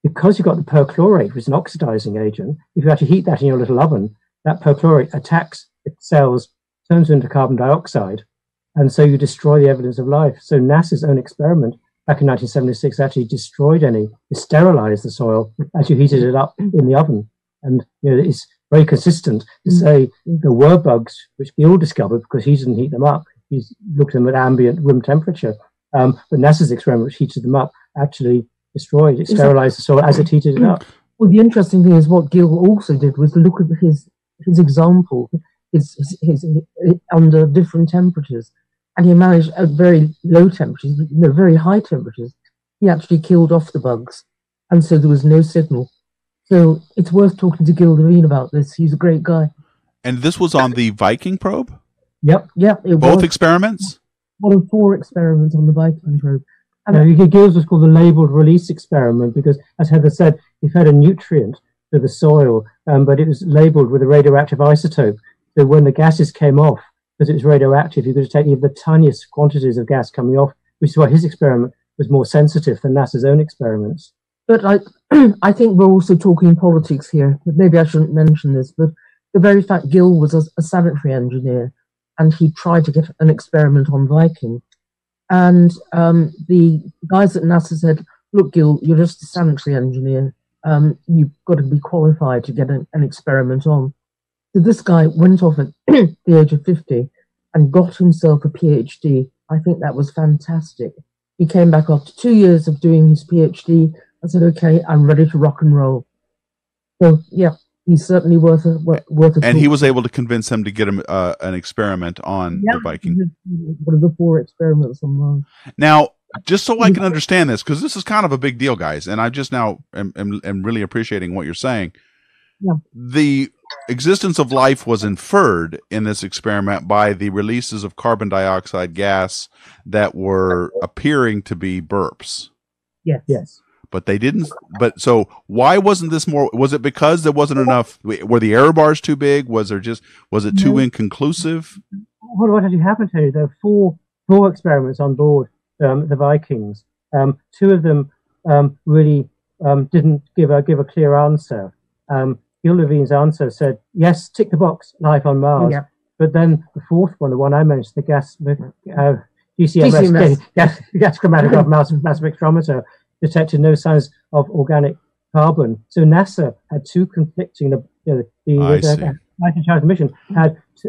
because you've got the perchlorate, which is an oxidizing agent, if you actually heat that in your little oven, that perchlorate attacks the cells, turns them into carbon dioxide, and so you destroy the evidence of life. So NASA's own experiment back in 1976 actually sterilized the soil as you heated it up in the oven. And it's very consistent to say there were bugs which Gil discovered because he didn't heat them up. he's looked at them at ambient room temperature. But NASA's experiment, which heated them up, actually destroyed it, sterilized the soil as it heated it up. Well, the interesting thing is what Gill also did was to look at his example, his under different temperatures, and he managed at very low temperatures, very high temperatures. He actually killed off the bugs, and so there was no signal. So it's worth talking to Gil Devine about this. He's a great guy. And this was on the Viking probe? Yep. Both experiments? One of 4 experiments on the Viking probe. And Gill's was called the labeled release experiment because, as Heather said, he fed a nutrient to the soil, but it was labeled with a radioactive isotope. So when the gases came off, because it was radioactive, you could take even the tiniest quantities of gas coming off, which is why his experiment was more sensitive than NASA's own experiments. But I think we're also talking politics here. But maybe I shouldn't mention this, but the very fact Gill was a sanitary engineer, and he tried to get an experiment on Viking. And the guys at NASA said, look, Gill, you're just a sanitary engineer. You've got to be qualified to get an experiment on. So this guy went off at the age of 50 and got himself a PhD. I think that was fantastic. He came back after 2 years of doing his PhD and said, okay, I'm ready to rock and roll. So, yeah, he's certainly worth a And he was able to convince them to get him an experiment on the Viking. One of the 4 experiments on Mars. Now, just so I can understand this, because this is kind of a big deal, guys, and I just now am really appreciating what you're saying. Yeah. The existence of life was inferred in this experiment by the releases of carbon dioxide gas that were appearing to be burps. Yes. But they didn't. But so why wasn't this more? Was it because there wasn't enough? Were the error bars too big? Was it too inconclusive? What actually happened to you? There were four experiments on board the Vikings. 2 of them really didn't give a clear answer. Gil Levine's answer said, yes, tick the box, life on Mars. Yeah. But then the 4th one, the one I mentioned, the GCMS, gas chromatograph mass spectrometer, detected no signs of organic carbon. So NASA had 2 conflicting, the Nigen Charles mission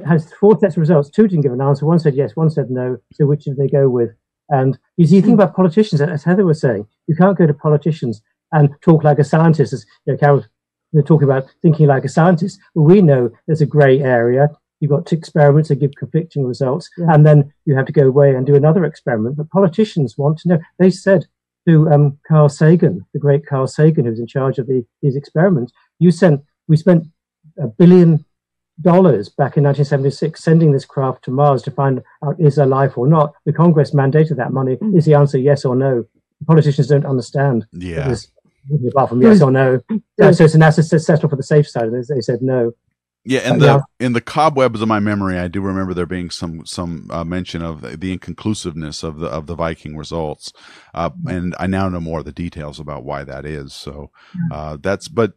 has 4 sets of results. 2 didn't give an answer. 1 said yes, 1 said no. So which did they go with? And you see, think about politicians, as Heather was saying, you can't go to politicians and talk like a scientist, as Carol, they're talking about thinking like a scientist. Well, we know there's a grey area. You've got 2 experiments that give conflicting results, and then you have to go away and do another experiment. But politicians want to know. They said to Carl Sagan, the great Carl Sagan, who's in charge of these experiments, we spent $1 billion back in 1976 sending this craft to Mars to find out is there life or not. The Congress mandated that money. Is the answer yes or no? The politicians don't understand. Yeah. Apart from yes or no. So NASA settled for the safe side, and they said no. Yeah, in the cobwebs of my memory, I do remember there being some mention of the inconclusiveness of the Viking results, and I now know more of the details about why that is. So but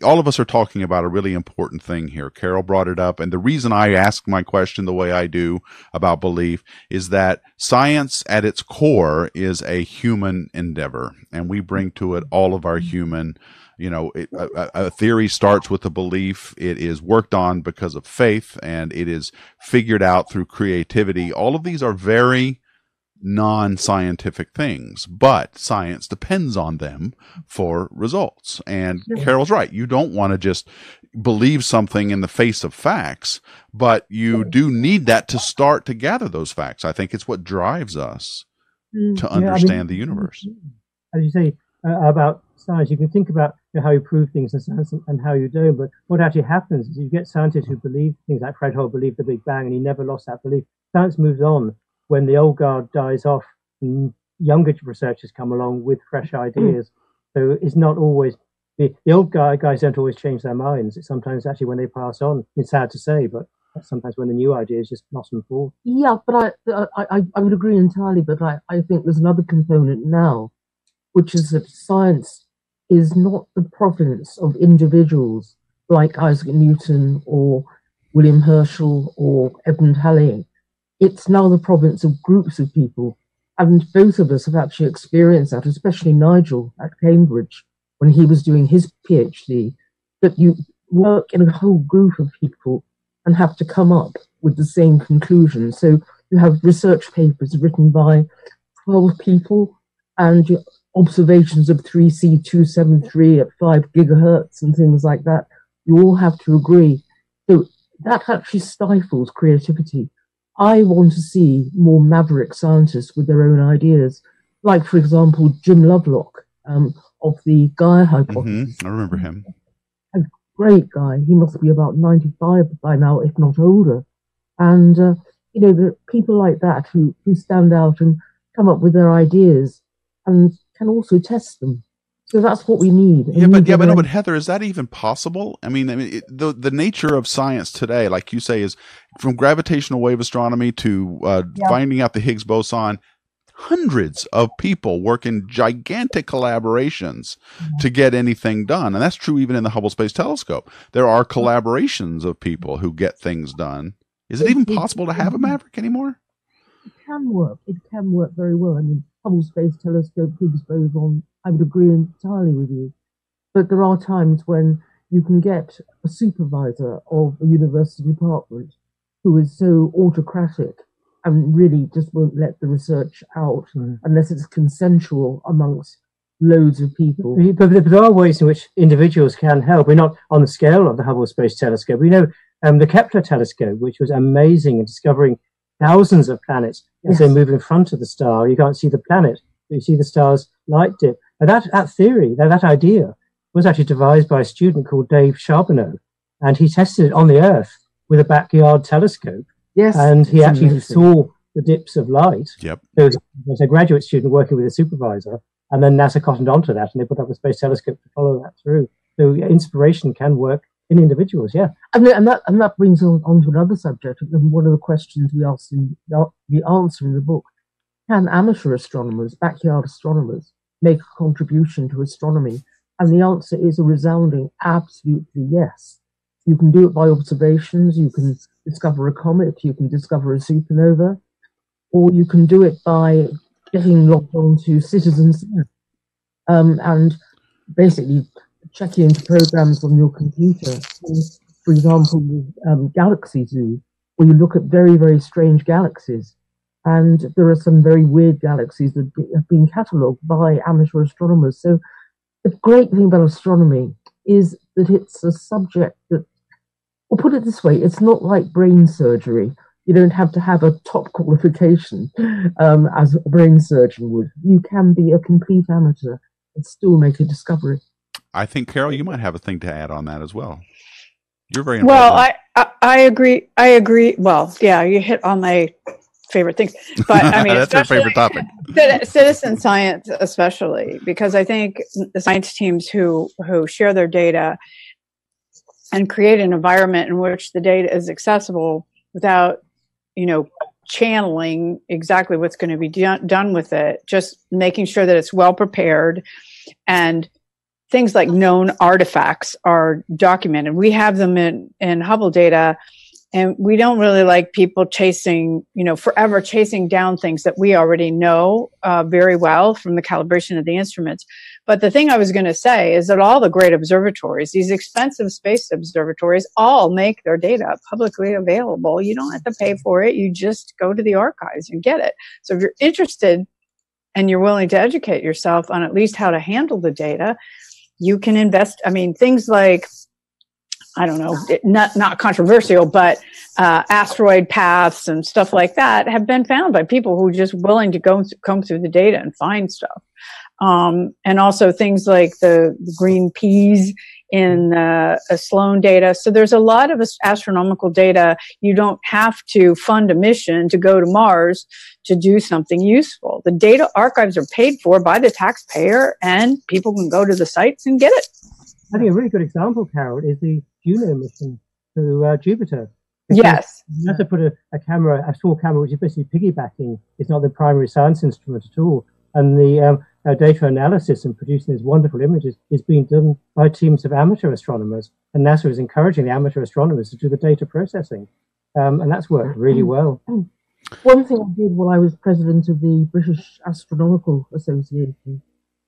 all of us are talking about a really important thing here. Carol brought it up, and the reason I ask my question the way I do about belief is that science at its core is a human endeavor, and we bring to it all of our human. A theory starts with a belief. It is worked on because of faith, and it is figured out through creativity. All of these are very non-scientific things, but science depends on them for results. And Carol's right. You don't want to just believe something in the face of facts, but you do need that to start to gather those facts. I think it's what drives us to understand the universe. As you say about science, you can think about how you prove things in science and how you don't, but what actually happens is you get scientists who believe things like Fred Hoyle believed the Big Bang, and he never lost that belief. Science moves on when the old guard dies off and younger researchers come along with fresh ideas. So it's not always the old guys don't always change their minds. It's sometimes actually when they pass on. It's sad to say, but sometimes when the new ideas just blossom forth. Yeah, but I would agree entirely, but I think there's another component now, which is that science is not the province of individuals like Isaac Newton or William Herschel or Edmund Halley. It's now the province of groups of people. And both of us have actually experienced that, especially Nigel at Cambridge, when he was doing his PhD, that you work in a whole group of people and have to come up with the same conclusion. So you have research papers written by 12 people, and your observations of 3C273 at 5 gigahertz and things like that. You all have to agree. So that actually stifles creativity. I want to see more maverick scientists with their own ideas. Like, for example, Jim Lovelock of the Gaia hypothesis. I remember him. A great guy. He must be about 95 by now, if not older. And, you know, the people like that who stand out and come up with their ideas and can also test them. So that's what we need. But Heather, is that even possible? I mean, the nature of science today, like you say, is from gravitational wave astronomy to finding out the Higgs boson. Hundreds of people work in gigantic collaborations to get anything done, and that's true even in the Hubble Space Telescope. There are collaborations of people who get things done. Is it even possible to have a maverick anymore? It can work. It can work very well. I mean, Hubble Space Telescope, Higgs boson, I would agree entirely with you. But there are times when you can get a supervisor of a university department who is so autocratic and really just won't let the research out unless it's consensual amongst loads of people. But there are ways in which individuals can help. We're not on the scale of the Hubble Space Telescope. We know the Kepler telescope, which was amazing in discovering thousands of planets as they move in front of the star. You can't see the planet, but you see the star's light dip. And that theory, that idea, was actually devised by a student called Dave Charbonneau, and he tested it on the Earth with a backyard telescope. Yes, and he actually saw the dips of light. Yep. So it was a graduate student working with a supervisor, and then NASA cottoned onto that, and they put up a space telescope to follow that through. So inspiration can work in individuals, yeah. And that brings on to another subject. And one of the questions we answer in the book: can amateur astronomers, backyard astronomers, make a contribution to astronomy? And the answer is a resounding absolutely yes. You can do it by observations, you can discover a comet, you can discover a supernova, or you can do it by getting logged on to Citizen Science and basically checking into programs on your computer. For example, with Galaxy Zoo, where you look at very, very strange galaxies. And there are some very weird galaxies that have been catalogued by amateur astronomers. So the great thing about astronomy is that it's a subject that, or put it this way, it's not like brain surgery. You don't have to have a top qualification as a brain surgeon would. You can be a complete amateur and still make a discovery. I think, Carol, you might have a thing to add on that as well. You're very involved. Well, I agree. I agree. Well, yeah, you hit on my favorite things. But I mean, that's your favorite topic. Citizen science, especially, because I think the science teams who share their data and create an environment in which the data is accessible without, channeling exactly what's going to be done with it, just making sure that it's well prepared and things like known artifacts are documented. We have them in Hubble data, and we don't really like people forever chasing down things that we already know very well from the calibration of the instruments. But the thing I was going to say is that all the great observatories, these expensive space observatories, all make their data publicly available. You don't have to pay for it. You just go to the archives and get it. So if you're interested and you're willing to educate yourself on at least how to handle the data, you can invest. I mean, things like, I don't know, not controversial, but asteroid paths and stuff like that have been found by people who are just willing to comb through the data and find stuff. And also things like the green peas in Sloan data. So there's a lot of astronomical data. You don't have to fund a mission to go to Mars to do something useful. The data archives are paid for by the taxpayer, and people can go to the sites and get it. I think a really good example, Carol, is the Juno mission to Jupiter. Yes. You have to put a small camera, which is basically piggybacking. It's not the primary science instrument at all. And the data analysis and producing these wonderful images is being done by teams of amateur astronomers. And NASA is encouraging the amateur astronomers to do the data processing. And that's worked really well. One thing I did while I was president of the British Astronomical Association,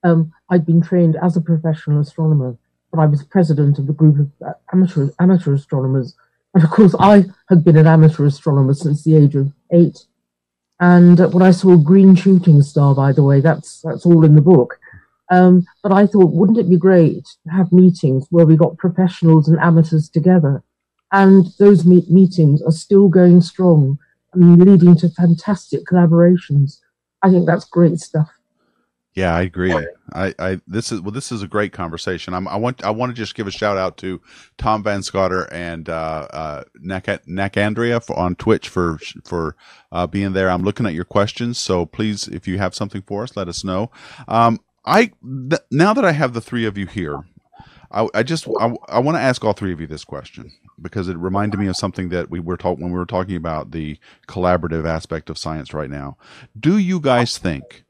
I'd been trained as a professional astronomer, but I was president of the group of amateur astronomers. And of course, I had been an amateur astronomer since the age of 8. And when I saw a green shooting star, by the way, that's all in the book. But I thought, wouldn't it be great to have meetings where we got professionals and amateurs together? And those meetings are still going strong and leading to fantastic collaborations. I think that's great stuff. Yeah, I agree. This is a great conversation. I want to just give a shout out to Tom Van Scotter and Andrea on Twitch for being there. I'm looking at your questions, so please, if you have something for us, let us know. Now that I have the three of you here, I want to ask all three of you this question because it reminded me of something that when we were talking about the collaborative aspect of science right now. Do you guys think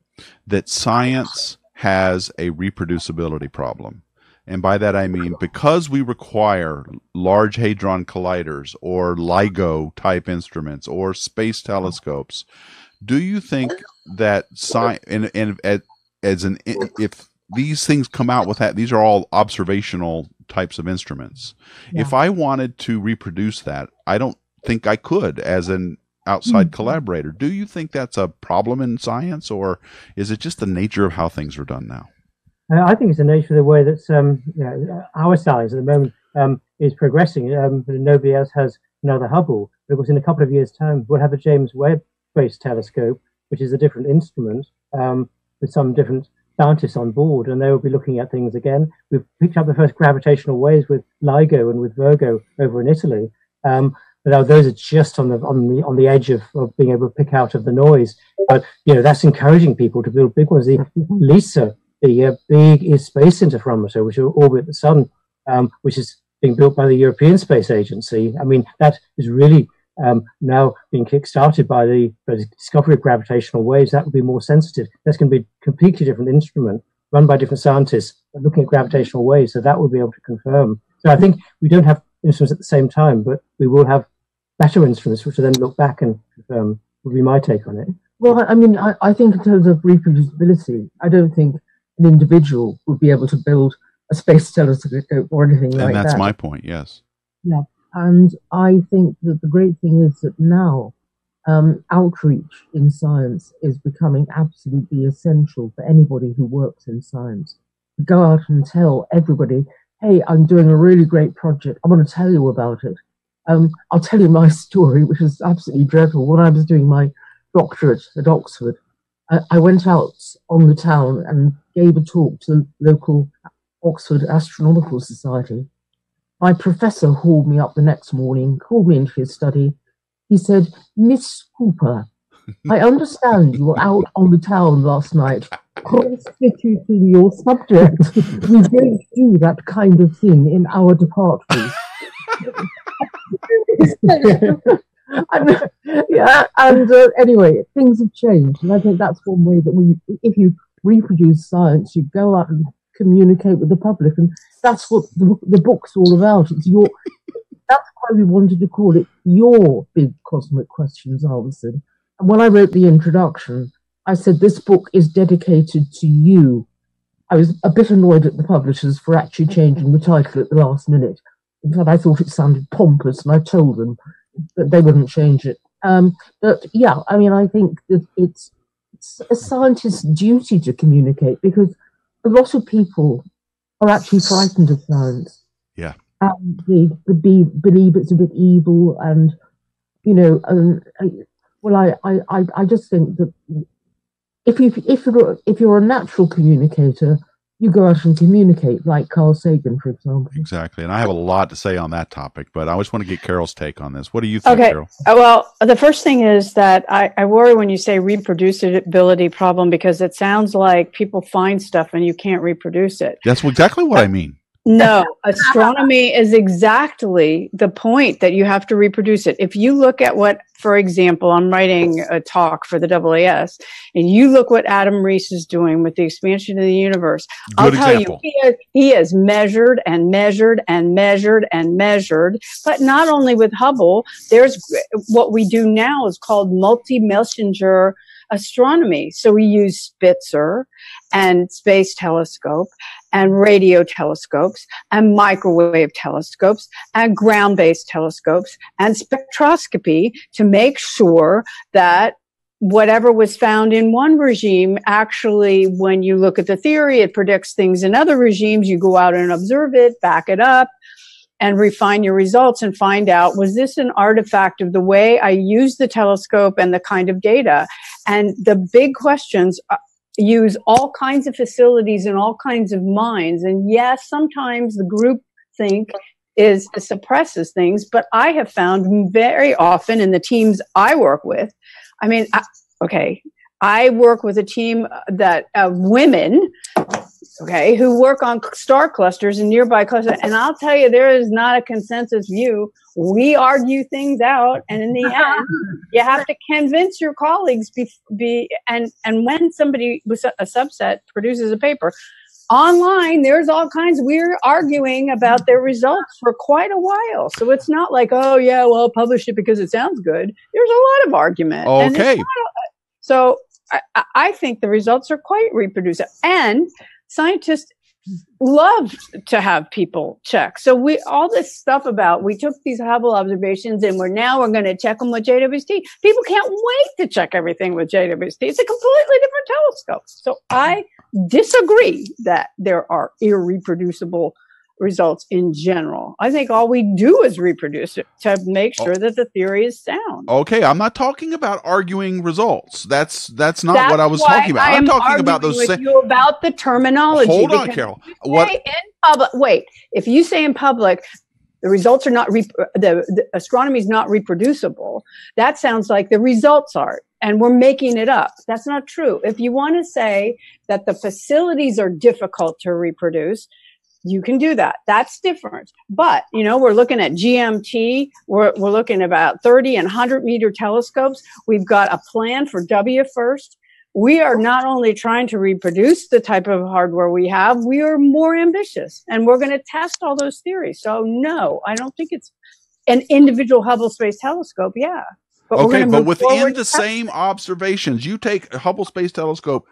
that science has a reproducibility problem? And by that I mean, because we require large hadron colliders or LIGO type instruments or space telescopes, do you think that if these things come out with that, these are all observational types of instruments. Yeah. If I wanted to reproduce that, I don't think I could as an outside collaborator. Do you think that's a problem in science, or is it just the nature of how things are done now? I think it's the nature of the way that our science at the moment is progressing. Nobody else has another Hubble. But of course, in a couple of years' time, we'll have a James Webb Space Telescope, which is a different instrument with some different scientists on board, and they will be looking at things again. We've picked up the first gravitational waves with LIGO and with Virgo over in Italy. But those are just on the edge of being able to pick out of the noise. But that's encouraging people to build big ones. The LISA, the big space interferometer, which will orbit the sun, which is being built by the European Space Agency. I mean, that is really now being kick-started by the discovery of gravitational waves. That will be more sensitive. That's going to be a completely different instrument run by different scientists looking at gravitational waves. So that will be able to confirm. So I think we don't have instruments at the same time, but we will have better instruments which will then look back and confirm, would be my take on it. Well, I mean, I think in terms of reproducibility, I don't think an individual would be able to build a space telescope or anything like that. And that's my point, yes. Yeah, and I think that the great thing is that now outreach in science is becoming absolutely essential for anybody who works in science. Go out and tell everybody, hey, I'm doing a really great project. I want to tell you about it. I'll tell you my story, which is absolutely dreadful. When I was doing my doctorate at Oxford, I went out on the town and gave a talk to the local Oxford Astronomical Society. My professor hauled me up the next morning, called me into his study. He said, Miss Couper, I understand you were out on the town last night constituting your subject. We don't do that kind of thing in our department. Anyway, things have changed, and I think that's one way that if you reproduce science, you go out and communicate with the public, and that's what the book's all about. That's why we wanted to call it Your Big Cosmic Questions Answered. And when I wrote the introduction, I said this book is dedicated to you. I was a bit annoyed at the publishers for actually changing the title at the last minute. In fact, I thought it sounded pompous, and I told them that they wouldn't change it. But yeah, I mean, I think that it's a scientist's duty to communicate, because a lot of people are actually frightened of science. Yeah. And they believe it's a bit evil, and I just think that if you're a natural communicator, you go out and communicate, like Carl Sagan, for example. Exactly. And I have a lot to say on that topic, but I just want to get Carol's take on this. What do you think, Carol? Well, the first thing is that I worry when you say reproducibility problem, because it sounds like people find stuff and you can't reproduce it. That's exactly what I mean. No, astronomy is exactly the point, that you have to reproduce it. If you look at what, for example, I'm writing a talk for the AAS, and you look what Adam Rees is doing with the expansion of the universe, I'll tell you, he has measured and measured and measured and measured, but not only with Hubble. There's what we do now is called multi-messenger astronomy. So we use Spitzer and Space Telescope and radio telescopes and microwave telescopes and ground-based telescopes and spectroscopy to make sure that whatever was found in one regime, actually, when you look at the theory, it predicts things in other regimes. You go out and observe it, back it up, and refine your results and find out, was this an artifact of the way I use the telescope and the kind of data? And the big questions use all kinds of facilities and all kinds of minds. And yes, sometimes the group think suppresses things, but I have found very often in the teams I work with, I mean, I work with a team of women, who work on star clusters and nearby clusters. And I'll tell you, there is not a consensus view. We argue things out. And in the end, you have to convince your colleagues and when somebody with a subset produces a paper, online, there's all kinds. We're arguing about their results for quite a while. So it's not like, oh, yeah, well, I'll publish it because it sounds good. There's a lot of argument. Okay. So I think the results are quite reproducible. And scientists love to have people check. So all this stuff about, we took these Hubble observations and we're going to check them with JWST. People can't wait to check everything with JWST. It's a completely different telescope. So I disagree that there are irreproducible results in general. I think all we do is reproduce it to make sure that the theory is sound. Okay, I'm not talking about arguing results. That's not what I was talking about. I'm talking about those. With you about the terminology. Hold on, Carol. If you say in public, the results are not the astronomy is not reproducible, that sounds like the results are, and we're making it up. That's not true. If you want to say that the facilities are difficult to reproduce, you can do that. That's different. But, we're looking at GMT. We're looking at about 30 and 100 meter telescopes. We've got a plan for WFIRST. We are not only trying to reproduce the type of hardware we have, we are more ambitious, and we're going to test all those theories. So no, I don't think it's an individual Hubble Space Telescope. Yeah. But within the same observations, you take a Hubble Space Telescope,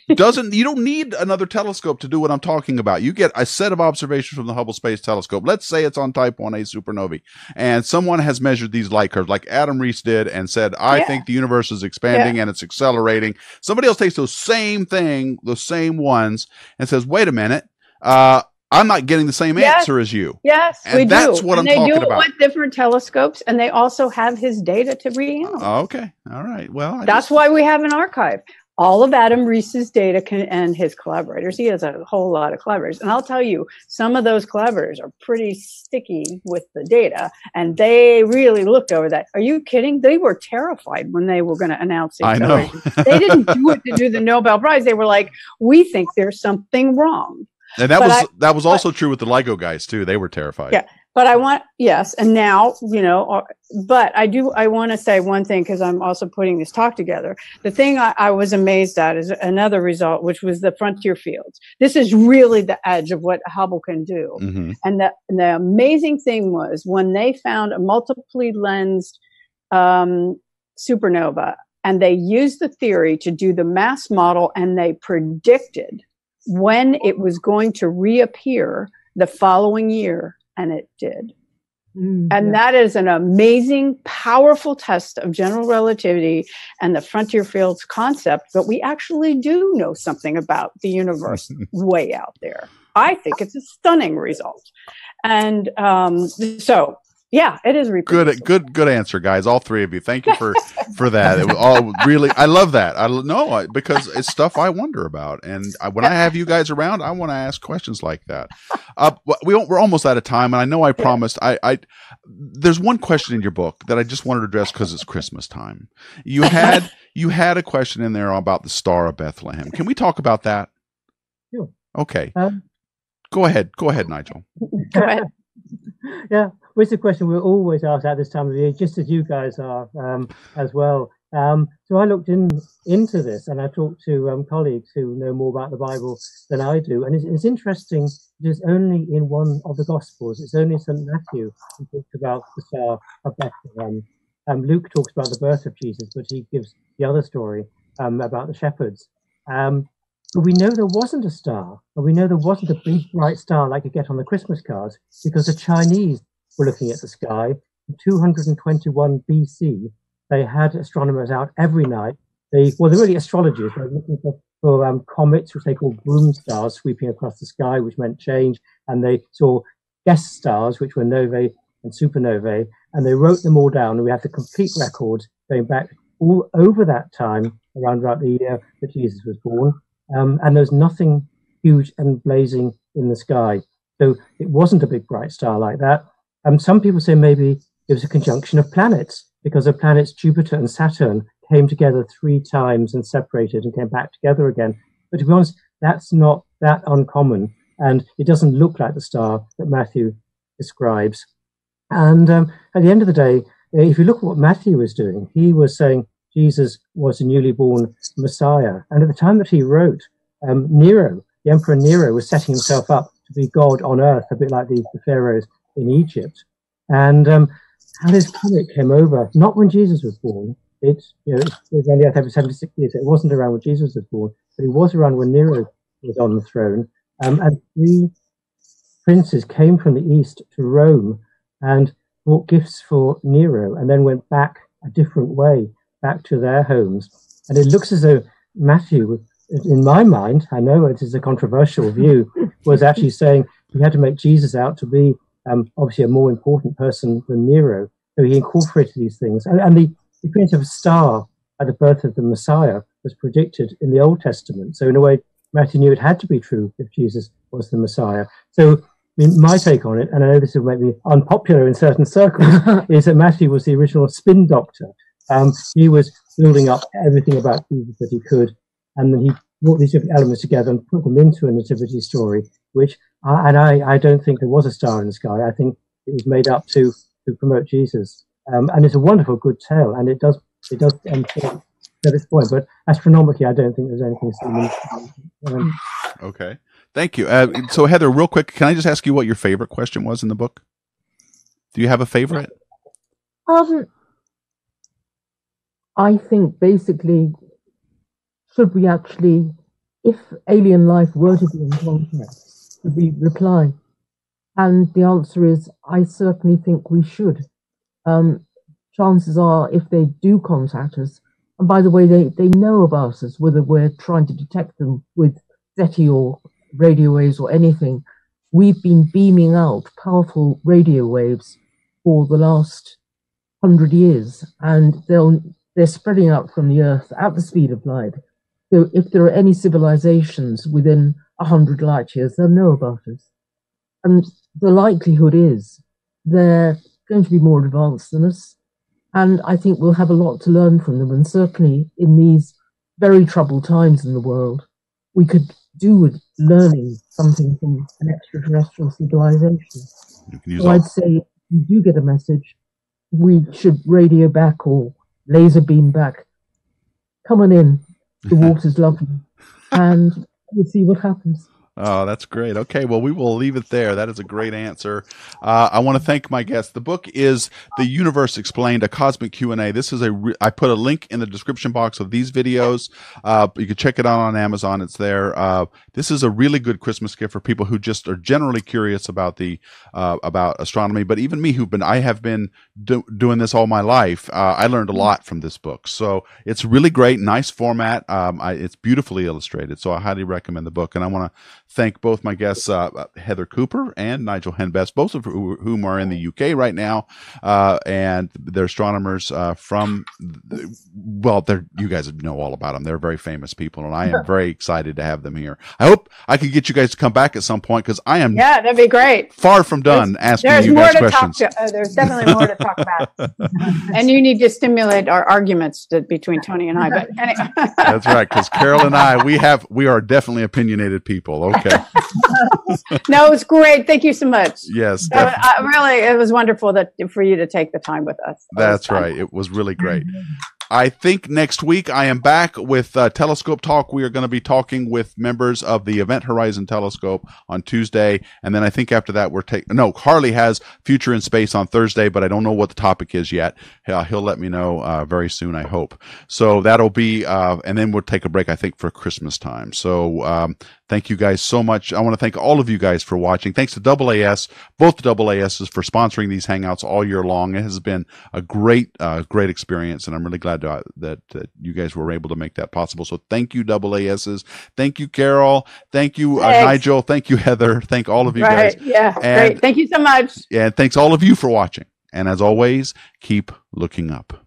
you don't need another telescope to do what I'm talking about. You get a set of observations from the Hubble Space Telescope. Let's say it's on type 1a supernovae, and someone has measured these light curves like Adam Rees did and said, I think the universe is expanding and it's accelerating. Somebody else takes those same ones and says, wait a minute, I'm not getting the same answer as you. Yes, and we do. That's what I'm talking about. They do it with different telescopes, and they also have his data to reanalyze. Okay. All right. Well, that's why we have an archive. All of Adam Rees's data and his collaborators. He has a whole lot of collaborators. And I'll tell you, some of those collaborators are pretty sticky with the data, and they really looked over that. Are you kidding? They were terrified when they were going to announce the acceleration. I know. They didn't do it to do the Nobel Prize. They were like, we think there's something wrong. And that was also true with the LIGO guys too. They were terrified. Yeah. But and now, but I want to say one thing, because I'm also putting this talk together. The thing I was amazed at is another result, which was the frontier fields. This is really the edge of what Hubble can do. Mm-hmm. And the amazing thing was when they found a multiply lensed supernova, and they used the theory to do the mass model, and they predicted when it was going to reappear the following year. And it did. And that is an amazing, powerful test of general relativity and the frontier fields concept. But we actually do know something about the universe way out there. I think it's a stunning result. And so, yeah, it is reproducible. Good answer, guys. All three of you. Thank you for that. It was all really. I love that. Because it's stuff I wonder about, and when I have you guys around, I want to ask questions like that. We're almost out of time, and I know I promised. There's one question in your book that I just wanted to address because it's Christmas time. You had a question in there about the Star of Bethlehem. Can we talk about that? Sure. Okay. Go ahead, Nigel. Go ahead. Yeah, well, it's a question we're always asked at this time of the year, just as you guys are as well. So I looked into this, and I talked to colleagues who know more about the Bible than I do. And it's interesting, it's only in one of the Gospels. It's only St. Matthew who talks about the Star of Bethlehem. Luke talks about the birth of Jesus, but he gives the other story about the shepherds. But we know there wasn't a star, and we know there wasn't a big bright star like you get on the Christmas cards, because the Chinese were looking at the sky in 221 BC, they had astronomers out every night. They're really astrologers. They're looking for comets, which they call broom stars, sweeping across the sky, which meant change. And they saw guest stars, which were novae and supernovae, and they wrote them all down. And we have the complete record going back all over that time, around about the year that Jesus was born. And there's nothing huge and blazing in the sky. So it wasn't a big bright star like that. Some people say maybe it was a conjunction of planets, because the planets Jupiter and Saturn came together 3 times and separated and came back together again. But to be honest, that's not that uncommon. And it doesn't look like the star that Matthew describes. And at the end of the day, if you look at what Matthew was doing, he was saying Jesus was a newly born Messiah. And at the time that he wrote, Nero, the Emperor Nero, was setting himself up to be God on earth, a bit like the pharaohs in Egypt. And how this comet came over, not when Jesus was born. It was on the earth every 76 years. It wasn't around when Jesus was born, but it was around when Nero was on the throne. And 3 princes came from the east to Rome and brought gifts for Nero, and then went back a different way, back to their homes. And it looks as though Matthew, in my mind, I know it is a controversial view, was actually saying he had to make Jesus out to be obviously a more important person than Nero. So he incorporated these things. And the appearance of a star at the birth of the Messiah was predicted in the Old Testament. So in a way, Matthew knew it had to be true if Jesus was the Messiah. So I mean, my take on it, and I know this will make me unpopular in certain circles, is that Matthew was the original spin doctor. He was building up everything about Jesus that he could, and then he brought these different elements together and put them into a nativity story, which, I don't think there was a star in the sky. I think it was made up to promote Jesus. And it's a wonderful, good tale, and it does end at this point, but astronomically, I don't think there's anything similar. Okay. Thank you. So Heather, real quick, can I just ask you what your favorite question was in the book? Do you have a favorite? I think basically, should we actually, if alien life were to be in contact, should we reply? And the answer is, I certainly think we should. Chances are, if they do contact us, and by the way, they know about us, whether we're trying to detect them with SETI or radio waves or anything. We've been beaming out powerful radio waves for the last 100 years, and they're spreading out from the Earth at the speed of light. So if there are any civilizations within 100 light years, they'll know about us. And the likelihood is they're going to be more advanced than us. And I think we'll have a lot to learn from them. And certainly in these very troubled times in the world, we could do with learning something from an extraterrestrial civilization. So I'd say if you do get a message, we should radio back or laser beam back. Come on in. The water's lovely. And we'll see what happens. Oh, that's great. Okay, well, we will leave it there. That is a great answer. I want to thank my guests. The book is The Universe Explained, a Cosmic Q&A. This is I put a link in the description box of these videos. You can check it out on Amazon. It's there. This is a really good Christmas gift for people who just are generally curious about about astronomy. But even me, I have been doing this all my life. I learned a lot from this book. So it's really great, nice format. It's beautifully illustrated. So I highly recommend the book. And I want to thank both my guests, Heather Couper and Nigel Henbest, both of whom are in the UK right now, and they're astronomers from, you guys know all about them. They're very famous people, and I am very excited to have them here. I hope I can get you guys to come back at some point, because I am that'd be great. Far from done asking you guys questions. There's definitely more to talk about, and you need to stimulate our arguments between Tony and I. But anyway. That's right, because Carol and I, we are definitely opinionated people. Okay. No, it was great. Thank you so much. Yes. Really, it was wonderful for you to take the time with us. That's right. It was really great. I think next week I am back with Telescope Talk. We are going to be talking with members of the Event Horizon Telescope on Tuesday. And then I think after that Harley has Future in Space on Thursday, but I don't know what the topic is yet. He'll let me know very soon, I hope. So that'll be, and then we'll take a break, I think, for Christmas time. So Thank you guys so much. I want to thank all of you guys for watching. Thanks to AAS, both the AASs, for sponsoring these Hangouts all year long. It has been a great experience, and I'm really glad that you guys were able to make that possible. So thank you, AASs. Thank you, Carol. Thank you, Nigel. Thank you, Heather. Thank all of you guys. Yeah, great. Thank you so much. And thanks all of you for watching. And as always, keep looking up.